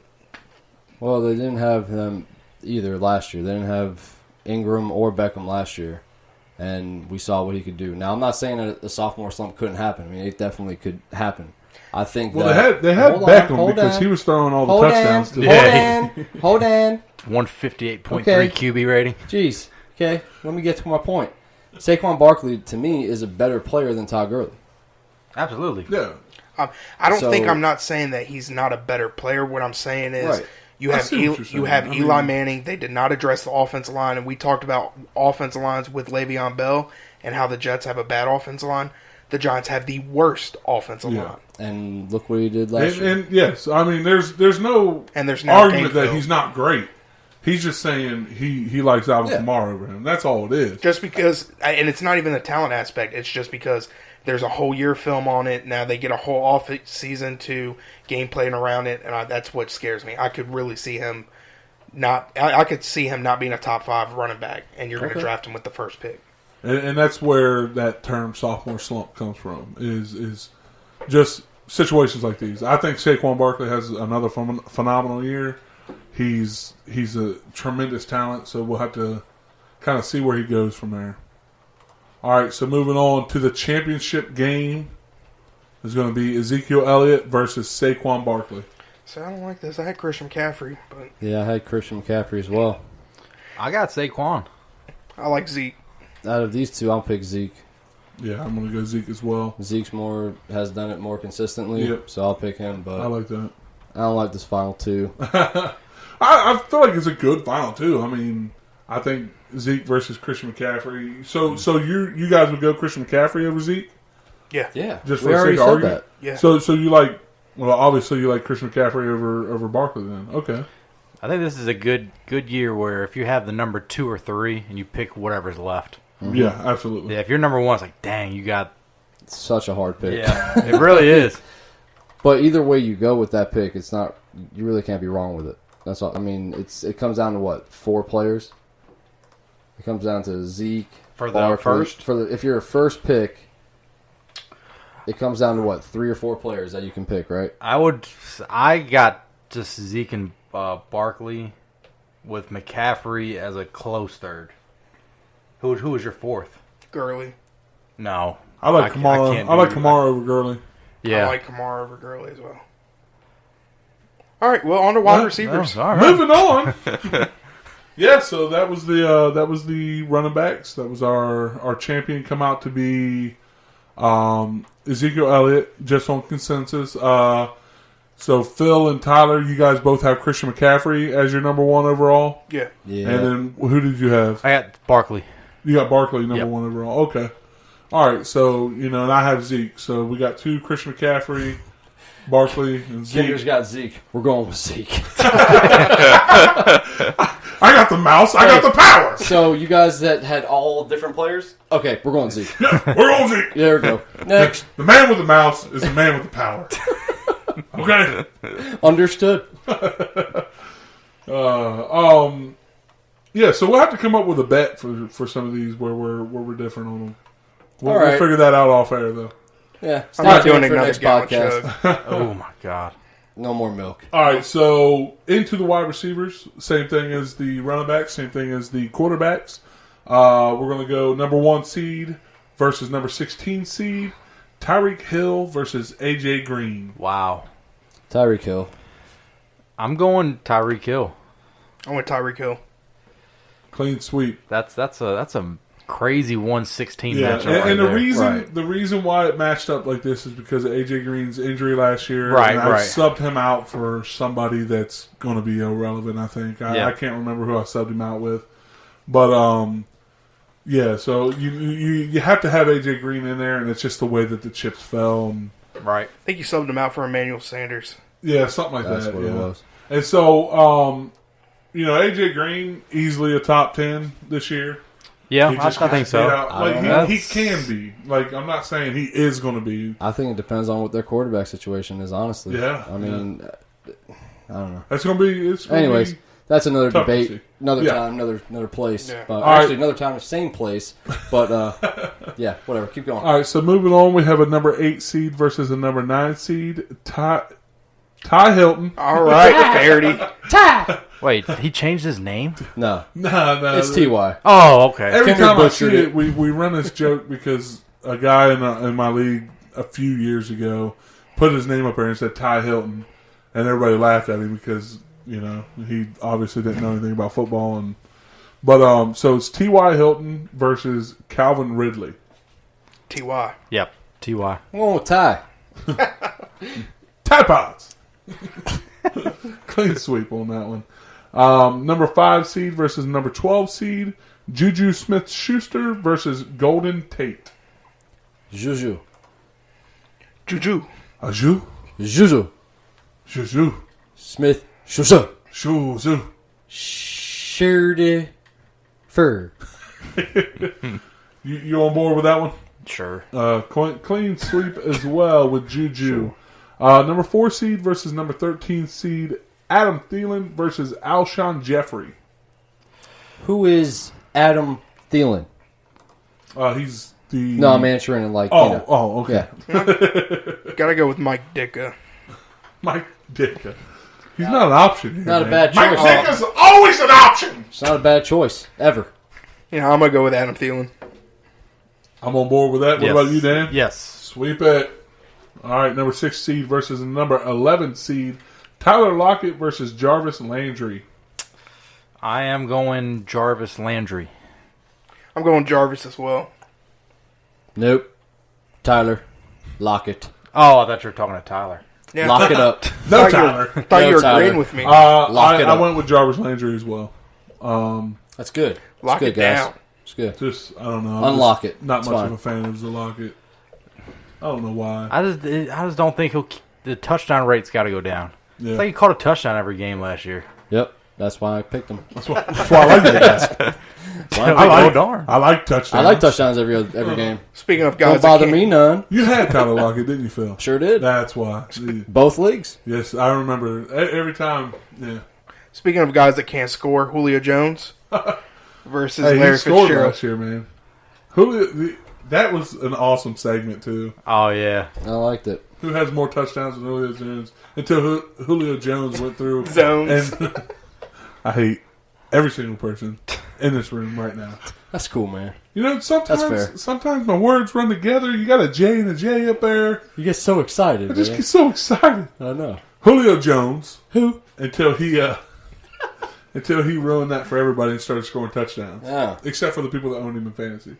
Well, they didn't have them either last year. They didn't have Ingram or Beckham last year. And we saw what he could do. Now, I'm not saying that a sophomore slump couldn't happen. I mean, it definitely could happen. I think they had Beckham because he was throwing all the touchdowns. Hold on. 158.3 Okay. QB rating. Jeez. Okay, let me get to my point. Saquon Barkley, to me, is a better player than Todd Gurley. Absolutely. Yeah. I don't think I'm not saying that he's not a better player. What I'm saying is you have Eli Manning. They did not address the offensive line, and we talked about offensive lines with Le'Veon Bell and how the Jets have a bad offensive line. The Giants have the worst offensive line. And look what he did last year. And yes, I mean there's no argument that he's not great. He's just saying he likes Alvin Kamara over him. That's all it is. Just because, and it's not even the talent aspect. It's just because there's a whole year film on it. Now they get a whole off season to game playing around it, and that's what scares me. I could really see him not. I could see him not being a top 5 running back, and you're going to draft him with the first pick. And that's where that term sophomore slump comes from, is just situations like these. I think Saquon Barkley has another phenomenal year. He's a tremendous talent, so we'll have to kind of see where he goes from there. All right, so moving on to the championship game is going to be Ezekiel Elliott versus Saquon Barkley. So I don't like this. I had Christian McCaffrey, but yeah, I had Christian McCaffrey as well. I got Saquon. I like Zeke. Out of these two, I'll pick Zeke. Yeah, I'm going to go Zeke as well. Zeke's has done it more consistently, so I'll pick him. But I like that. I don't like this final two. I feel like it's a good final two. I mean, I think Zeke versus Christian McCaffrey. So you guys would go Christian McCaffrey over Zeke? Yeah. Just for the sake of argument. Yeah. So you like, well, obviously you like Christian McCaffrey over Barkley then. Okay. I think this is a good year where if you have the number 2 or 3 and you pick whatever's left. Mm-hmm. Yeah, absolutely. Yeah, if you're number 1, it's like, dang, you got such a hard pick. Yeah, it really is. But either way you go with that pick, it's not. You really can't be wrong with it. That's all. I mean, it comes down to what, 4 players. It comes down to Zeke for the first. If you're a first pick, it comes down to what, 3 or 4 players that you can pick, right? I got just Zeke and Barkley with McCaffrey as a close third. Who was your 4th? Gurley. No, I like Kamara. I like Kamara over Gurley. Yeah, I like Kamara over Gurley as well. All right, well, on to wide receivers. All right. Moving on. Yeah, so that was the running backs. That was our champion come out to be Ezekiel Elliott, just on consensus. So Phil and Tyler, you guys both have Christian McCaffrey as your number 1 overall. Yeah. And then who did you have? I got Barkley. You got Barkley number 1 overall. Okay. All right. So and I have Zeke. So we got 2 Christian McCaffrey, Barkley, and Zeke. Kinder's got Zeke. We're going with Zeke. I got the mouse. I got the power. So you guys that had all different players? Okay, we're going Zeke. We're going Zeke. There we go. Next. The man with the mouse is the man with the power. Okay. Understood. Yeah, so we'll have to come up with a bet for some of these where we're different on them. We'll figure that out off air though. Yeah, I'm not doing another podcast. Oh my god. No more milk. All right, so into the wide receivers, same thing as the running backs, same thing as the quarterbacks. We're going to go number 1 seed versus number 16 seed. Tyreek Hill versus AJ Green. Wow. Tyreek Hill. I'm going Tyreek Hill. I went Tyreek Hill. Clean sweep. That's a crazy 116 Yeah, matchup. and right the reason why it matched up like this is because of AJ Green's injury last year. Right, and I right. subbed him out for somebody that's going to be irrelevant. I think I can't remember who I subbed him out with, but yeah. So you have to have AJ Green in there, and it's just the way that the chips fell. And, right. I think you subbed him out for Emmanuel Sanders. yeah, something like That's that. what yeah. it was. And so AJ Green easily a top 10 this year. Yeah, He I just think so. Like he can be. Like I'm not saying he is going to be. I think it depends on what their quarterback situation is, honestly. Yeah. I mean, I don't know. That's going to be. It's gonna Anyways, be that's another tough to debate. see. Another Yeah. time, another place. Yeah. But All actually, right. another time, same place. But yeah, whatever. Keep going. All right. So moving on, we have a number 8 seed versus a number 9 seed. Ty Hilton. All right, Faraday. Wait, he changed his name? No, No, it's Ty. Oh, okay. Every Kendrick time I see butchered it, it. we run this joke because a guy in my league a few years ago put his name up there and said Ty Hilton, and everybody laughed at him because he obviously didn't know anything about football. But so it's T.Y. Hilton versus Calvin Ridley. Ty. Yep, Ty. I'm going with Ty. Tide Pods. Clean sweep on that one. Number 5 seed versus number 12 seed. Juju Smith-Schuster versus Golden Tate. Juju. Juju. Juju. Juju. Juju. Smith. Juju. Juju. Shirty. Fur. You on board with that one? Sure. Clean sweep as well with Juju. Number 4 seed versus number 13 seed. Adam Thielen versus Alshon Jeffrey. Who is Adam Thielen? He's the... No, I'm answering in like. okay. Yeah. Gotta go with Mike Ditka. Mike Ditka. He's not an option here, Not a man. bad Mike choice. Ditka's always an option! It's not a bad choice ever. Yeah, I'm gonna go with Adam Thielen. I'm on board with that. What Yes. about you, Dan? Yes. Sweep it. All right, number 6 seed versus number 11 seed. Tyler Lockett versus Jarvis Landry. I am going Jarvis Landry. I'm going Jarvis as well. Nope. Tyler. Lockett. Oh, I thought you were talking to Tyler. Yeah. Lock it up. No, Thought Tyler. Thought No, you were Tyler. agreeing with me. Lock it I up. went with Jarvis Landry as well. That's good. Lock That's it good, guys. down. It's good. Just, I don't know. I'm Unlock just it. Not It's much fine. of a fan of the Lockett. I don't know why. I just don't think the touchdown rate's got to go down. Yeah. It's like he caught a touchdown every game last year. Yep. That's why I picked him. That's why I like that. I like touchdowns. I like touchdowns every game. Speaking of guys Don't bother that me can't, none. You had Tyler Lockett, didn't you, Phil? Sure did. That's why. Both leagues. Yes, I remember. Every time, yeah. speaking of guys that can't score, Julio Jones versus Hey, he Larry scored Fitzgerald. last year, man. That was an awesome segment, too. Oh, yeah. I liked it. Who has more touchdowns than Julio Jones? Until Julio Jones went through Zones. And I hate every single person in this room right now. That's cool, man. You know, That's fair. sometimes my words run together. You got a J and a J up there. You get so excited, I just man. get so excited. I know. Julio Jones, Who? until he ruined that for everybody and started scoring touchdowns. Yeah. Except for the people that owned him in fantasy.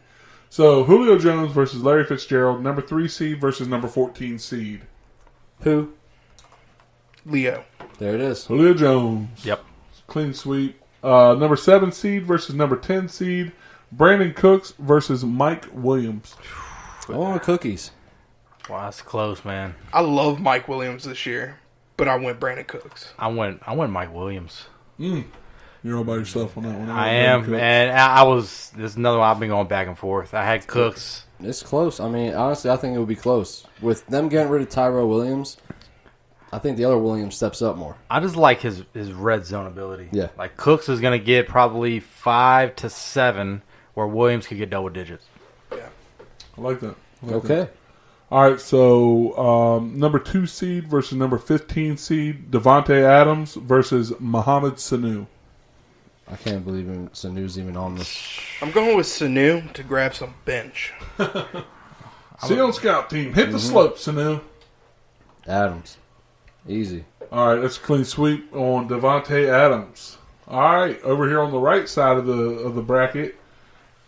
So, Julio Jones versus Larry Fitzgerald, number 3 seed versus number 14 seed. Who? Leo. There it is. Julio Jones. Yep. Clean sweep. Number 7 seed versus number 10 seed. Brandon Cooks versus Mike Williams. I want cookies. Wow, that's close, man. I love Mike Williams this year, but I went Brandon Cooks. I went Mike Williams. You're all by yourself on that one. I am, and I was. There's another one I've been going back and forth. I had Cooks. It's close. I mean, honestly, I think it would be close. With them getting rid of Tyrell Williams, I think the other Williams steps up more. I just like his red zone ability. Yeah. Like Cooks is going to get probably 5 to 7, where Williams could get double digits. Yeah. I like that. Okay. All right, so number 2 seed versus number 15 seed. Devontae Adams versus Mohamed Sanu. I can't believe Sanu's even on this. I'm going with Sanu to grab some bench. See on scout team. Hit the slope, Sanu. Adams. Easy. All right, that's a clean sweep on Devontae Adams. All right, over here on the right side of the bracket,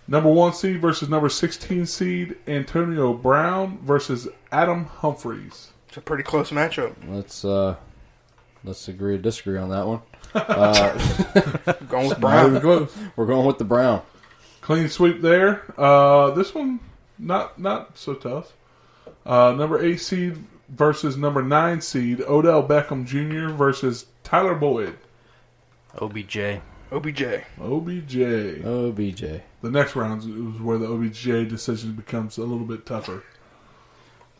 number 1 seed versus number 16 seed Antonio Brown versus Adam Humphreys. It's a pretty close matchup. Let's agree to disagree on that one. Going with Brown. Close. We're going with the Brown. Clean sweep there. This one not so tough. Number 8 seed versus number 9 seed Odell Beckham Jr. versus Tyler Boyd. OBJ. OBJ. OBJ. The next round is where the OBJ decision becomes a little bit tougher.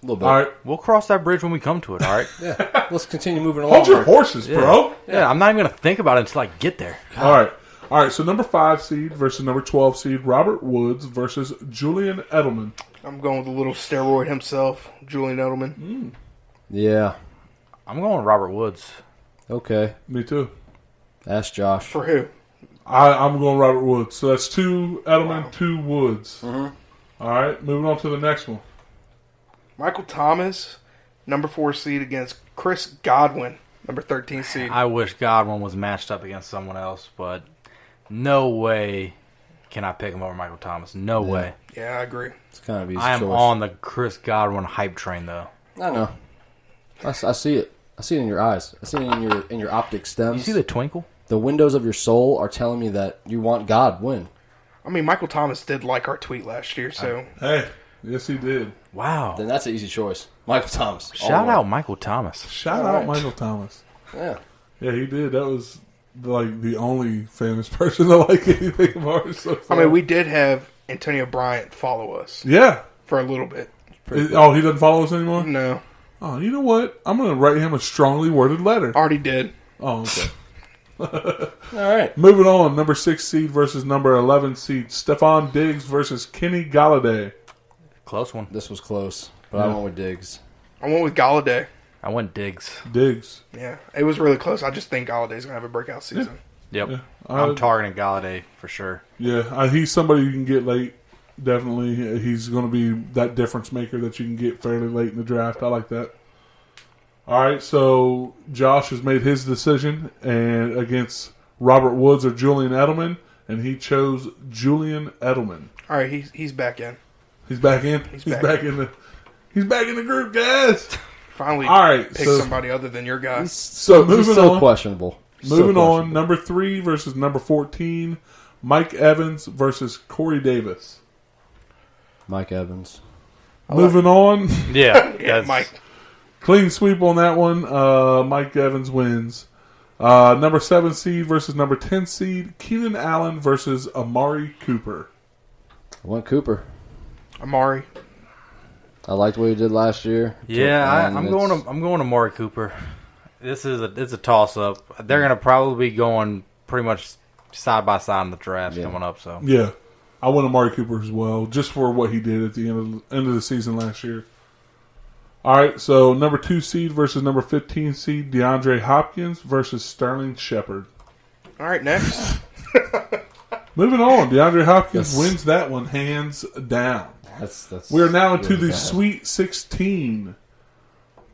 A little bit. All right. We'll cross that bridge when we come to it, all right? Yeah. Let's continue moving along. Hold your horses, bro. Yeah, I'm not even going to think about it until I get there. All right. So number 5 seed versus number 12 seed Robert Woods versus Julian Edelman. I'm going with the little steroid himself, Julian Edelman. Yeah. I'm going Robert Woods. Okay. Me too. Ask Josh. For who? I'm going Robert Woods. So that's 2 Edelman, 2 Woods. Mm-hmm. All right. Moving on to the next one. Michael Thomas, number 4 seed against Chris Godwin, number 13 seed. I wish Godwin was matched up against someone else, but no way can I pick him over Michael Thomas. No way. Yeah, I agree. It's kind of easy I am choice. on the Chris Godwin hype train, though. I know. I see it. I see it in your eyes. I see it in your optic stems. You see the twinkle? The windows of your soul are telling me that you want God win. I mean, Michael Thomas did like our tweet last year, so. Hey. Yes, he did. Wow. Then that's an easy choice. Michael Thomas. Shout out Michael Thomas. Shout out Michael Thomas. Yeah. Yeah, he did. That was like the only famous person to like anything of ours so far. I mean, we did have Antonio Bryant follow us. Yeah. For a little bit. He doesn't follow us anymore? No. Oh, you know what? I'm going to write him a strongly worded letter. Already did. Oh, okay. All right. Moving on. Number 6 seed versus number 11 seed Stephon Diggs versus Kenny Galladay. Close one. This was close, but I went with Diggs. I went with Galladay. I went Diggs. Diggs. Yeah, it was really close. I just think Galladay's going to have a breakout season. Yep. Yeah. I'm targeting Galladay for sure. Yeah, he's somebody you can get late. Definitely. He's going to be that difference maker that you can get fairly late in the draft. I like that. All right, so Josh has made his decision and against Robert Woods or Julian Edelman, and he chose Julian Edelman. All right, he's back in. He's back in. He's back in the group, guys. Finally, all right. Pick somebody other than your guy. So moving on, questionable. Moving on, number 3 versus number 14, Mike Evans versus Corey Davis. Mike Evans. Moving on. Yeah, Mike. Clean sweep on that one. Mike Evans wins. Number 7 seed versus number 10 seed, Keenan Allen versus Amari Cooper. I went Cooper. Amari. I liked what he did last year. Yeah, I'm going to Amari Cooper. It's a toss up. They're gonna probably be going pretty much side by side in the draft coming up. So yeah, I went Amari Cooper as well, just for what he did at the end of the season last year. All right, so number 2 seed versus number 15 seed, DeAndre Hopkins versus Sterling Shepard. All right, next. Moving on, DeAndre Hopkins wins that one hands down. We are now into the Sweet 16.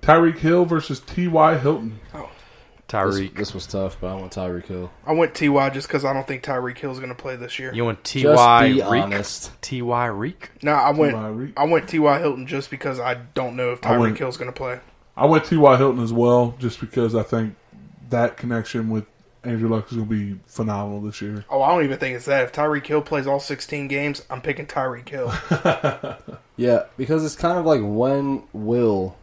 Tyreek Hill versus T.Y. Hilton. Oh, Tyreek. This was tough, but I went Tyreek Hill. I went T.Y. just because I don't think Tyreek Hill's going to play this year. You went T.Y. Just be Reek? honest. T.Y. Reek? No, I went T.Y. Hilton just because I don't know if Tyreek Hill's going to play. I went T.Y. Hilton as well, just because I think that connection with Andrew Luck is going to be phenomenal this year. Oh, I don't even think it's that. If Tyreek Hill plays all 16 games, I'm picking Tyreek Hill. Yeah, because it's kind of like, when will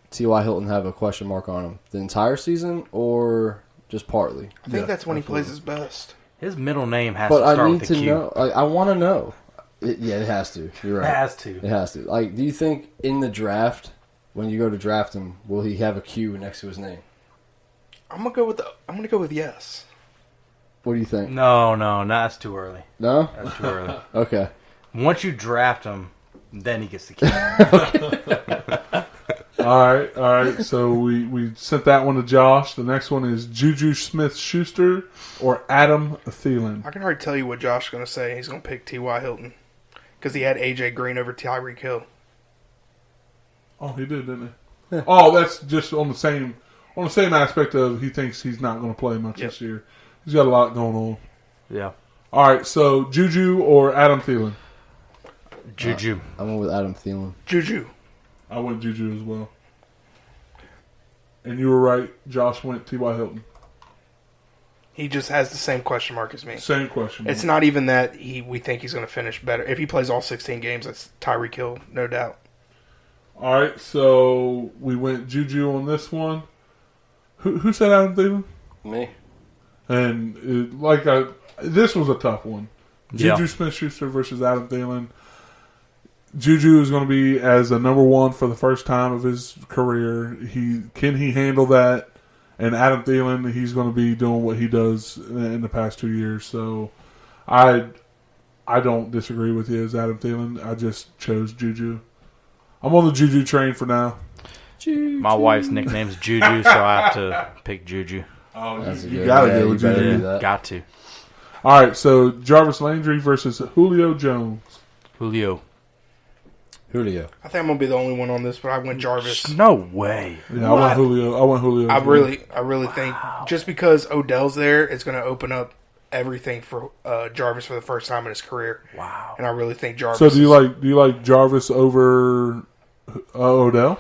T.Y. Hilton have a question mark on him? The entire season or just partly? I think that's when he plays his best. His middle name has but to start I need with a to Q. know. I want to know. It has to. You're right. It has to. It has to. Like, do you think in the draft, when you go to draft him, will he have a Q next to his name? I'm gonna go with yes. What do you think? No, that's too early. No? That's too early. Okay. Once you draft him, then he gets the Q. All right. So we sent that one to Josh. The next one is Juju Smith-Schuster or Adam Thielen. I can already tell you what Josh is going to say. He's going to pick T.Y. Hilton because he had A.J. Green over Tyreek Hill. Oh, he did, didn't he? Oh, that's just on the same aspect of he thinks he's not going to play much this year. He's got a lot going on. Yeah. All right, so Juju or Adam Thielen? Juju. I went with Adam Thielen. Juju. I went Juju as well. And you were right. Josh went T.Y. Hilton. He just has the same question mark as me. Same question. It's not even that we think he's going to finish better. If he plays all 16 games, that's Tyreek Hill, no doubt. All right, so we went Juju on this one. Who said Adam Thielen? Me. And this was a tough one. Juju Smith-Schuster versus Adam Thielen. Juju is going to be as a number one for the first time of his career. Can he handle that? And Adam Thielen, he's going to be doing what he does in the past 2 years. So I don't disagree with you as Adam Thielen. I just chose Juju. I'm on the Juju train for now. Juju. My wife's nickname's Juju, so I have to pick Juju. Oh, you got to go with Juju. Got to. All right, so Jarvis Landry versus Julio Jones. Julio. I think I'm gonna be the only one on this, but I went Jarvis. No way. Yeah, I went Julio. I really think just because Odell's there, it's gonna open up everything for Jarvis for the first time in his career. Wow. And I really think Jarvis. So do you like Jarvis over Odell?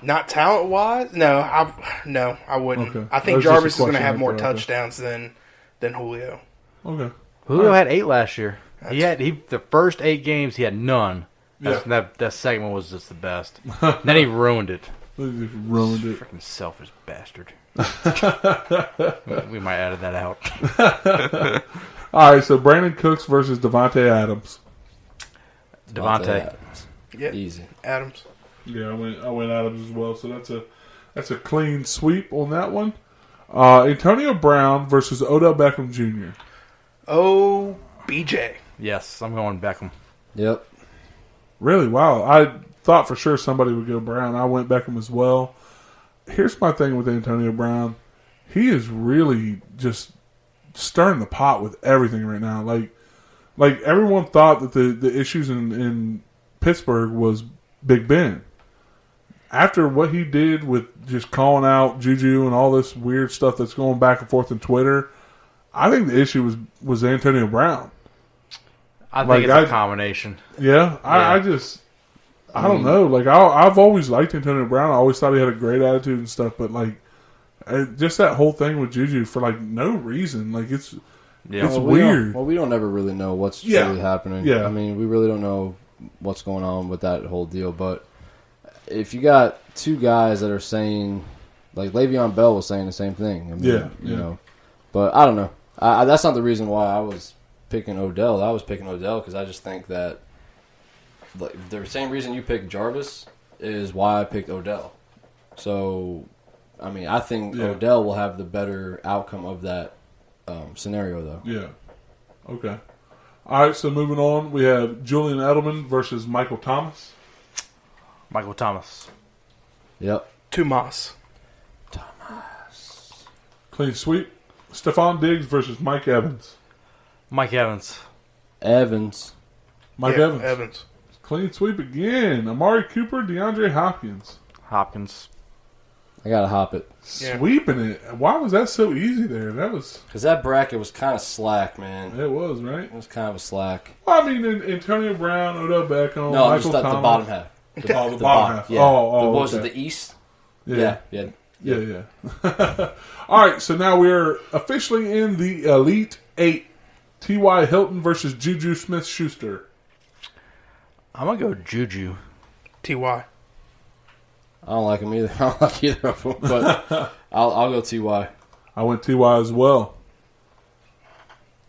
Not talent wise? No, I wouldn't. Okay. I think Jarvis is gonna have more touchdowns than Julio. Okay. Julio had 8 last year. The first 8 games he had none. Yeah. That second one was just the best. Then he ruined it. Ruined it. Freaking selfish bastard. We might edit that out. All right, so Brandon Cooks versus Devontae Adams. Devontae. Adams. Yeah, Easy. Adams. Yeah, I went Adams as well. So that's a clean sweep on that one. Antonio Brown versus Odell Beckham Jr. Oh, BJ. Yes, I'm going Beckham. Yep. Really? Wow. I thought for sure somebody would go Brown. I went Beckham as well. Here's my thing with Antonio Brown. He is really just stirring the pot with everything right now. Like everyone thought that the issues in Pittsburgh was Big Ben. After what he did with just calling out Juju and all this weird stuff that's going back and forth on Twitter, I think the issue was Antonio Brown. I think it's a combination. Yeah, I don't know. Like I've always liked Antonio Brown. I always thought he had a great attitude and stuff. But just that whole thing with Juju for no reason. It's weird. We don't ever really know what's really happening. Yeah. I mean, we really don't know what's going on with that whole deal. But if you got 2 guys that are saying, like Le'Veon Bell was saying the same thing. I mean, you know, but I don't know. That's not the reason why I was picking Odell. I was picking Odell because I just think that the same reason you picked Jarvis is why I picked Odell. So, I mean, I think Odell will have the better outcome of that scenario, though. Yeah. Okay. All right, so moving on, we have Julian Edelman versus Michael Thomas. Michael Thomas. Yep. Thomas. Clean sweep. Stephon Diggs versus Mike Evans. Mike Evans. Mike Evans. Evans. Clean sweep again. Amari Cooper, DeAndre Hopkins. I got to hop it. Sweeping it. Why was that so easy there? That was... Because that bracket was kind of slack, man. It was, right? It was kind of a slack. Well, I mean, Antonio Brown, Odell Beckham, No, Michael just the Thomas. bottom half. The bottom half. Yeah. Oh, was okay. it the East? Yeah. Yeah. All right, so now we're officially in the Elite 8. T.Y. Hilton versus Juju Smith-Schuster. I'm going to go Juju. T.Y. I don't like him either. I don't like either of them, but I'll go T.Y. I went T.Y. as well.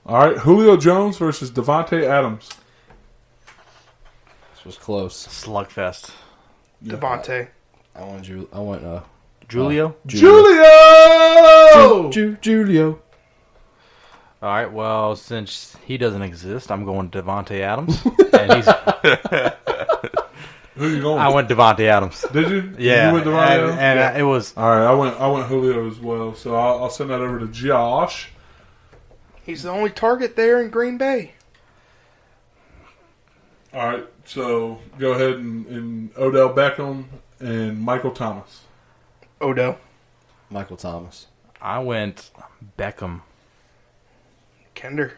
All right, Julio Jones versus Devontae Adams. This was close. Slugfest. Yeah. Devontae. I went Julio? Julio. All right, well, since he doesn't exist, I'm going Devontae Adams. And he's... Who you going? I went Devontae Adams. Did you? Yeah. You went Devontae Adams? And it was... All right, I went Julio as well, so I'll send that over to Josh. He's the only target there in Green Bay. All right, so go ahead and Odell Beckham and Michael Thomas. Odell. Michael Thomas. I went Beckham. Kender.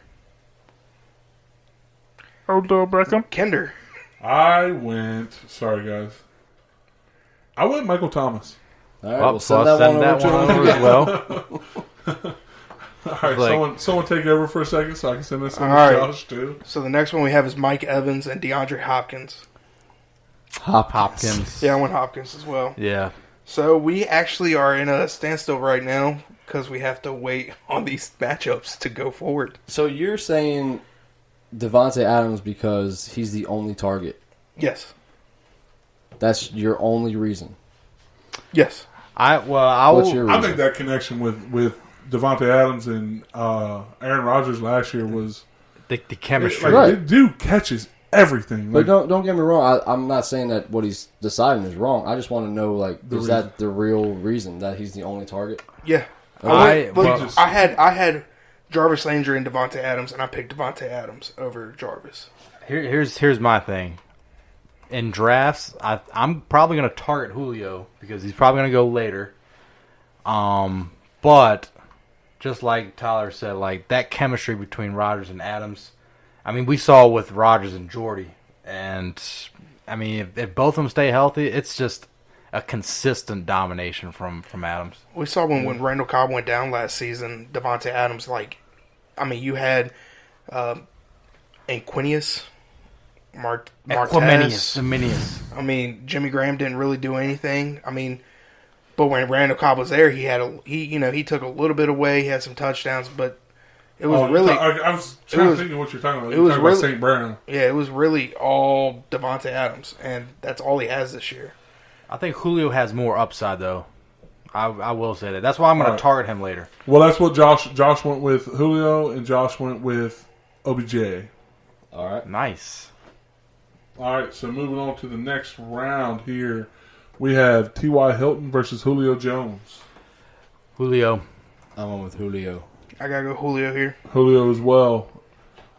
Odell Beckham. Kender. I went. Sorry, guys. I went Michael Thomas. All right, Well, we'll send that one over as well. All right, someone take over for a second so I can send this one All to right. Josh too. So the next one we have is Mike Evans and DeAndre Hopkins. Hopkins. Yeah, I went Hopkins as well. Yeah. So we actually are in a standstill right now because we have to wait on these matchups to go forward. So you're saying Devontae Adams because he's the only target? Yes. That's your only reason? Yes. What's your I reason? think that connection with Devontae Adams and Aaron Rodgers last year was the chemistry. like, Right. the dude catches everything. But Like, don't get me wrong. I'm not saying that what he's deciding is wrong. I just want to know, like, is that the real reason that he's the only target? Yeah. I had Jarvis Landry and Devontae Adams, and I picked Devontae Adams over Jarvis. Here's my thing. In drafts, I'm probably going to target Julio because he's probably going to go later. But just like Tyler said, like that chemistry between Rodgers and Adams. I mean, we saw with Rodgers and Jordy, and I mean, if both of them stay healthy, it's just a consistent domination from Adams. We saw when Randall Cobb went down last season, Devontae Adams, you had Anquinius, Martez. Equimenius. I mean, Jimmy Graham didn't really do anything. I mean, but when Randall Cobb was there, he took a little bit away. He had some touchdowns, but it was I was trying to think of what you're talking about. It was really St. Brown. Yeah, it was really all Devontae Adams, and that's all he has this year. I think Julio has more upside, though. I will say that. That's why I'm going to target him later. Well, that's what Josh went with Julio, and Josh went with OBJ. All right. Nice. All right, so moving on to the next round here, we have T.Y. Hilton versus Julio Jones. Julio. I went with Julio. I gotta go Julio here. Julio as well.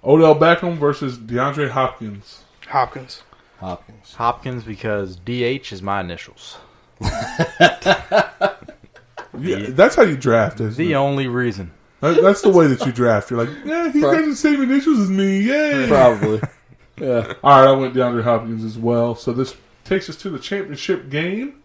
Odell Beckham versus DeAndre Hopkins. Hopkins. Hopkins because DH is my initials. Yeah, that's how you draft, isn't The it? only reason. That's the way that you draft. You're like, yeah, he's got the same initials as me. Yay! Probably. Yeah. All right, I went DeAndre Hopkins as well. So this takes us to the championship game.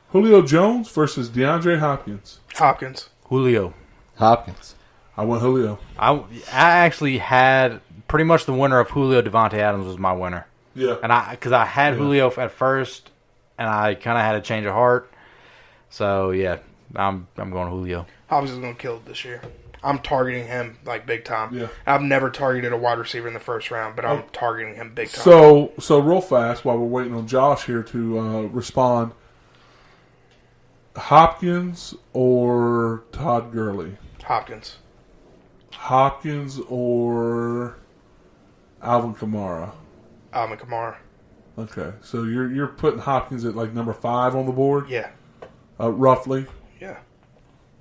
Julio Jones versus DeAndre Hopkins. Hopkins. Julio. Hopkins. I went Julio. I actually had pretty much the winner of Julio. Devontae Adams was my winner. Yeah. And because I had Julio at first, and I kind of had a change of heart. So yeah, I'm going Julio. Hopkins is gonna kill it this year. I'm targeting him like big time. Yeah. I've never targeted a wide receiver in the first round, but I'm targeting him big time. So real fast, while we're waiting on Josh here to respond, Hopkins or Todd Gurley? Hopkins. Hopkins or Alvin Kamara? Alvin Kamara. Okay, so you're putting Hopkins at like number 5 on the board, Yeah. Roughly. Yeah.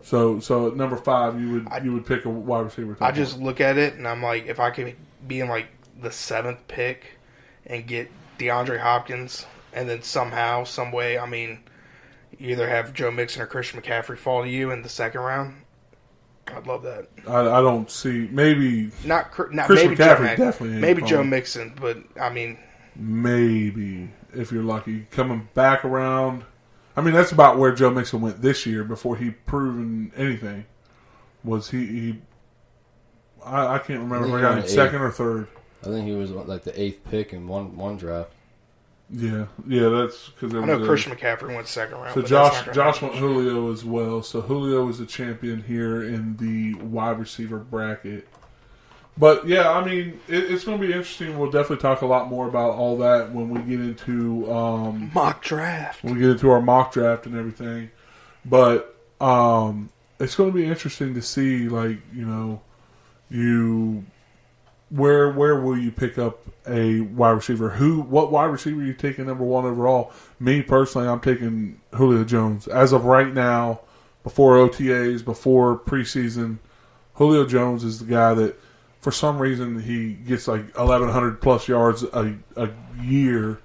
So at number 5, you would pick a wide receiver. I just look at it and I'm like, if I could be in like the 7th pick and get DeAndre Hopkins, and then somehow, some way, I mean, you either have Joe Mixon or Christian McCaffrey fall to you in the 2nd round. I'd love that. I don't see maybe Not Christian maybe McCaffrey definitely ain't maybe falling. Joe Mixon, but I mean, maybe if you're lucky coming back around. I mean, that's about where Joe Mixon went this year before he proven anything. Was he I can't remember if I got him 2nd or 3rd. I think he was like the 8th pick in one draft. Yeah, that's because I know Christian McCaffrey went 2nd round. So but that's not gonna Josh happen. went Julio as well. So Julio is the champion here in the wide receiver bracket. But yeah, I mean, it's going to be interesting. We'll definitely talk a lot more about all that when we get into mock draft. When we get into our mock draft and everything. But it's going to be interesting to see, like, where will you pick up a wide receiver? What wide receiver are you taking number 1 overall? Me personally, I'm taking Julio Jones as of right now. Before OTAs, before preseason, Julio Jones is the guy that, for some reason, he gets like 1,100 plus yards a year,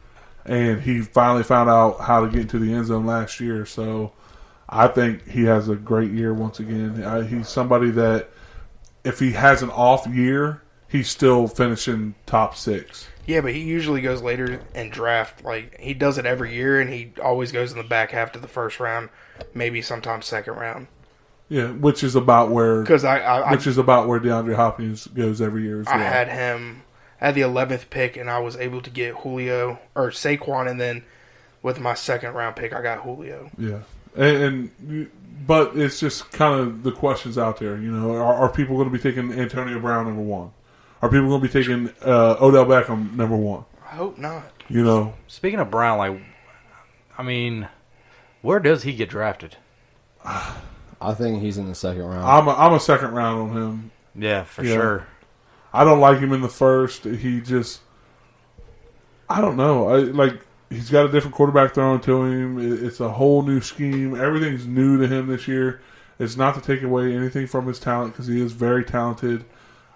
and he finally found out how to get into the end zone last year. So I think he has a great year once again. He's somebody that if he has an off year, he's still finishing top 6. Yeah, but he usually goes later in draft. Like, he does it every year, and he always goes in the back half to the first round, maybe sometimes second round. Yeah, which is about where DeAndre Hopkins goes every year as well. I had him at the 11th pick, and I was able to get Julio or Saquon, and then with my second round pick, I got Julio. Yeah, but it's just kind of the questions out there. You know, are people going to be taking Antonio Brown number 1? Are people going to be taking Odell Beckham number 1? I hope not. You know, speaking of Brown, like, I mean, where does he get drafted? I think he's in the second round. I'm a second round on him. Yeah, for sure. I don't like him in the first. He just, I don't know. He's got a different quarterback thrown to him. It's a whole new scheme. Everything's new to him this year. It's not to take away anything from his talent because he is very talented.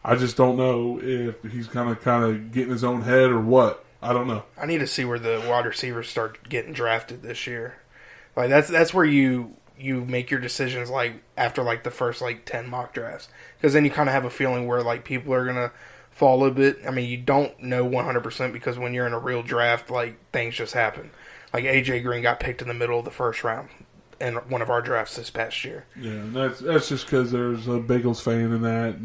I just don't know if he's kind of getting his own head or what. I don't know. I need to see where the wide receivers start getting drafted this year. Like, that's where you make your decisions, like, after, like, the first, like, 10 mock drafts. Because then you kind of have a feeling where, like, people are going to fall a bit. I mean, you don't know 100% because when you're in a real draft, like, things just happen. Like, A.J. Green got picked in the middle of the first round in one of our drafts this past year. Yeah, and that's just because there's a Bengals fan in that,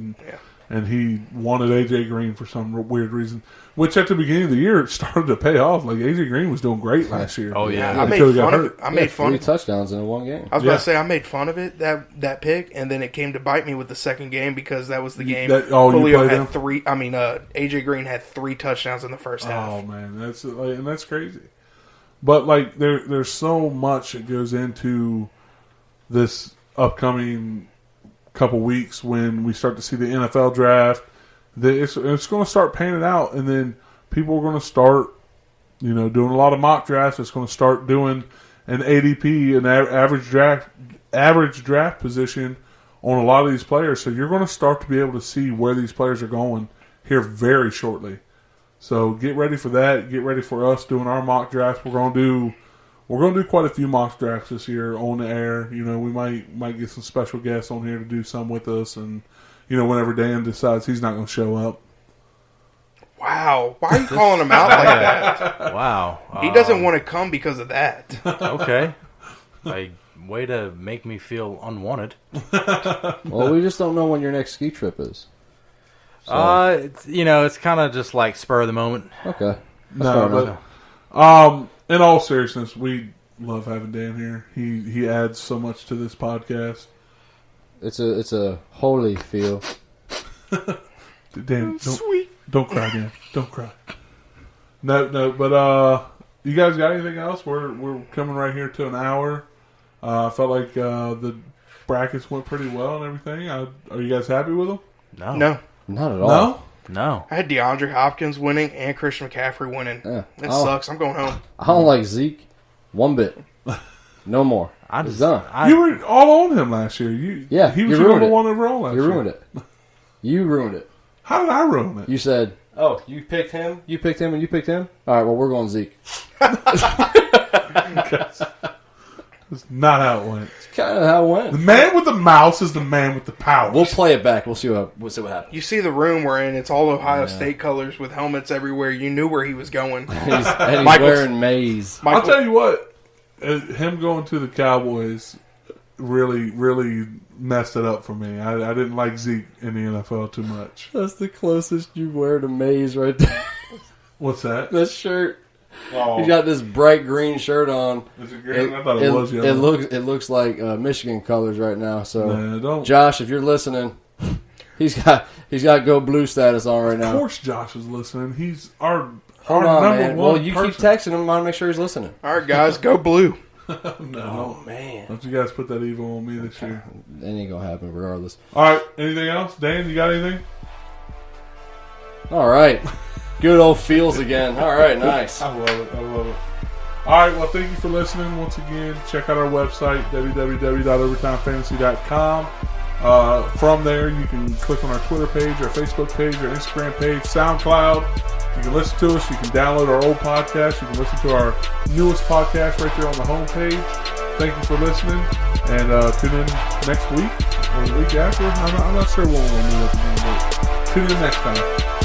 and he wanted A.J. Green for some weird reason. Which at the beginning of the year, it started to pay off. Like, A.J. Green was doing great last year. Oh, yeah. I made fun of it. I made fun 3 of it. touchdowns in one game. I was about to say, I made fun of it, that pick, and then it came to bite me with the second game because that was the game. Julio had 3. I mean, A.J. Green had 3 touchdowns in the first half. Oh, man. That's crazy. But, like, there's so much that goes into this upcoming couple weeks when we start to see the NFL draft. It's going to start panning out, and then people are going to start, doing a lot of mock drafts. It's going to start doing an ADP, an average draft position on a lot of these players. So you're going to start to be able to see where these players are going here very shortly. So get ready for that. Get ready for us doing our mock drafts. We're going to do quite a few mock drafts this year on the air. We might get some special guests on here to do some with us, and whenever Dan decides he's not going to show up. Wow. Why are you calling him out like that? Wow. He doesn't want to come because of that. Okay. Like, way to make me feel unwanted. Well, we just don't know when your next ski trip is. So. It's kind of just like spur of the moment. Okay. No, but in all seriousness, we love having Dan here. He adds so much to this podcast. It's a holy feel. Dan, don't cry, Dan. Don't cry. No, but you guys got anything else? We're coming right here to an hour. I felt like the brackets went pretty well and everything. Are you guys happy with them? No. Not at all. No. I had DeAndre Hopkins winning and Christian McCaffrey winning. Yeah. It sucks. I'm going home. I don't like Zeke one bit. No more. I'm done. You were all on him last year. He was your number one overall last year. You ruined it. You ruined it. How did I ruin it? You said, "Oh, you picked him, and you picked him." All right, well, we're going Zeke. That's not how it went. It's kind of how it went. The man with the mouse is the man with the power. We'll play it back. We'll see what happens. You see the room we're in. It's all Ohio State colors with helmets everywhere. You knew where he was going. He's wearing maize. I'll tell you what. Him going to the Cowboys really, really messed it up for me. I didn't like Zeke in the NFL too much. That's the closest you wear to maize right there. What's that? This shirt. Oh. He's got this bright green shirt on. Is it green? I thought it was yellow. It looks like Michigan colors right now. So, don't. Josh, if you're listening, he's got Go Blue status on right now. Of course, Josh is listening. He's our Hold on, number man. one. Well, you keep texting him. I want to make sure he's listening. All right, guys, go blue. No, man. Don't you guys put that evil on me this year? That ain't gonna happen regardless. All right. Anything else, Dan? You got anything? All right. Good old feels again. All right, nice. I love it. All right, well, thank you for listening once again. Check out our website, www.overtimefantasy.com. From there, you can click on our Twitter page, our Facebook page, our Instagram page, SoundCloud. You can listen to us. You can download our old podcast. You can listen to our newest podcast right there on the homepage. Thank you for listening, and tune in next week. or the week after. I'm not sure when we'll meet up again, but tune in next time.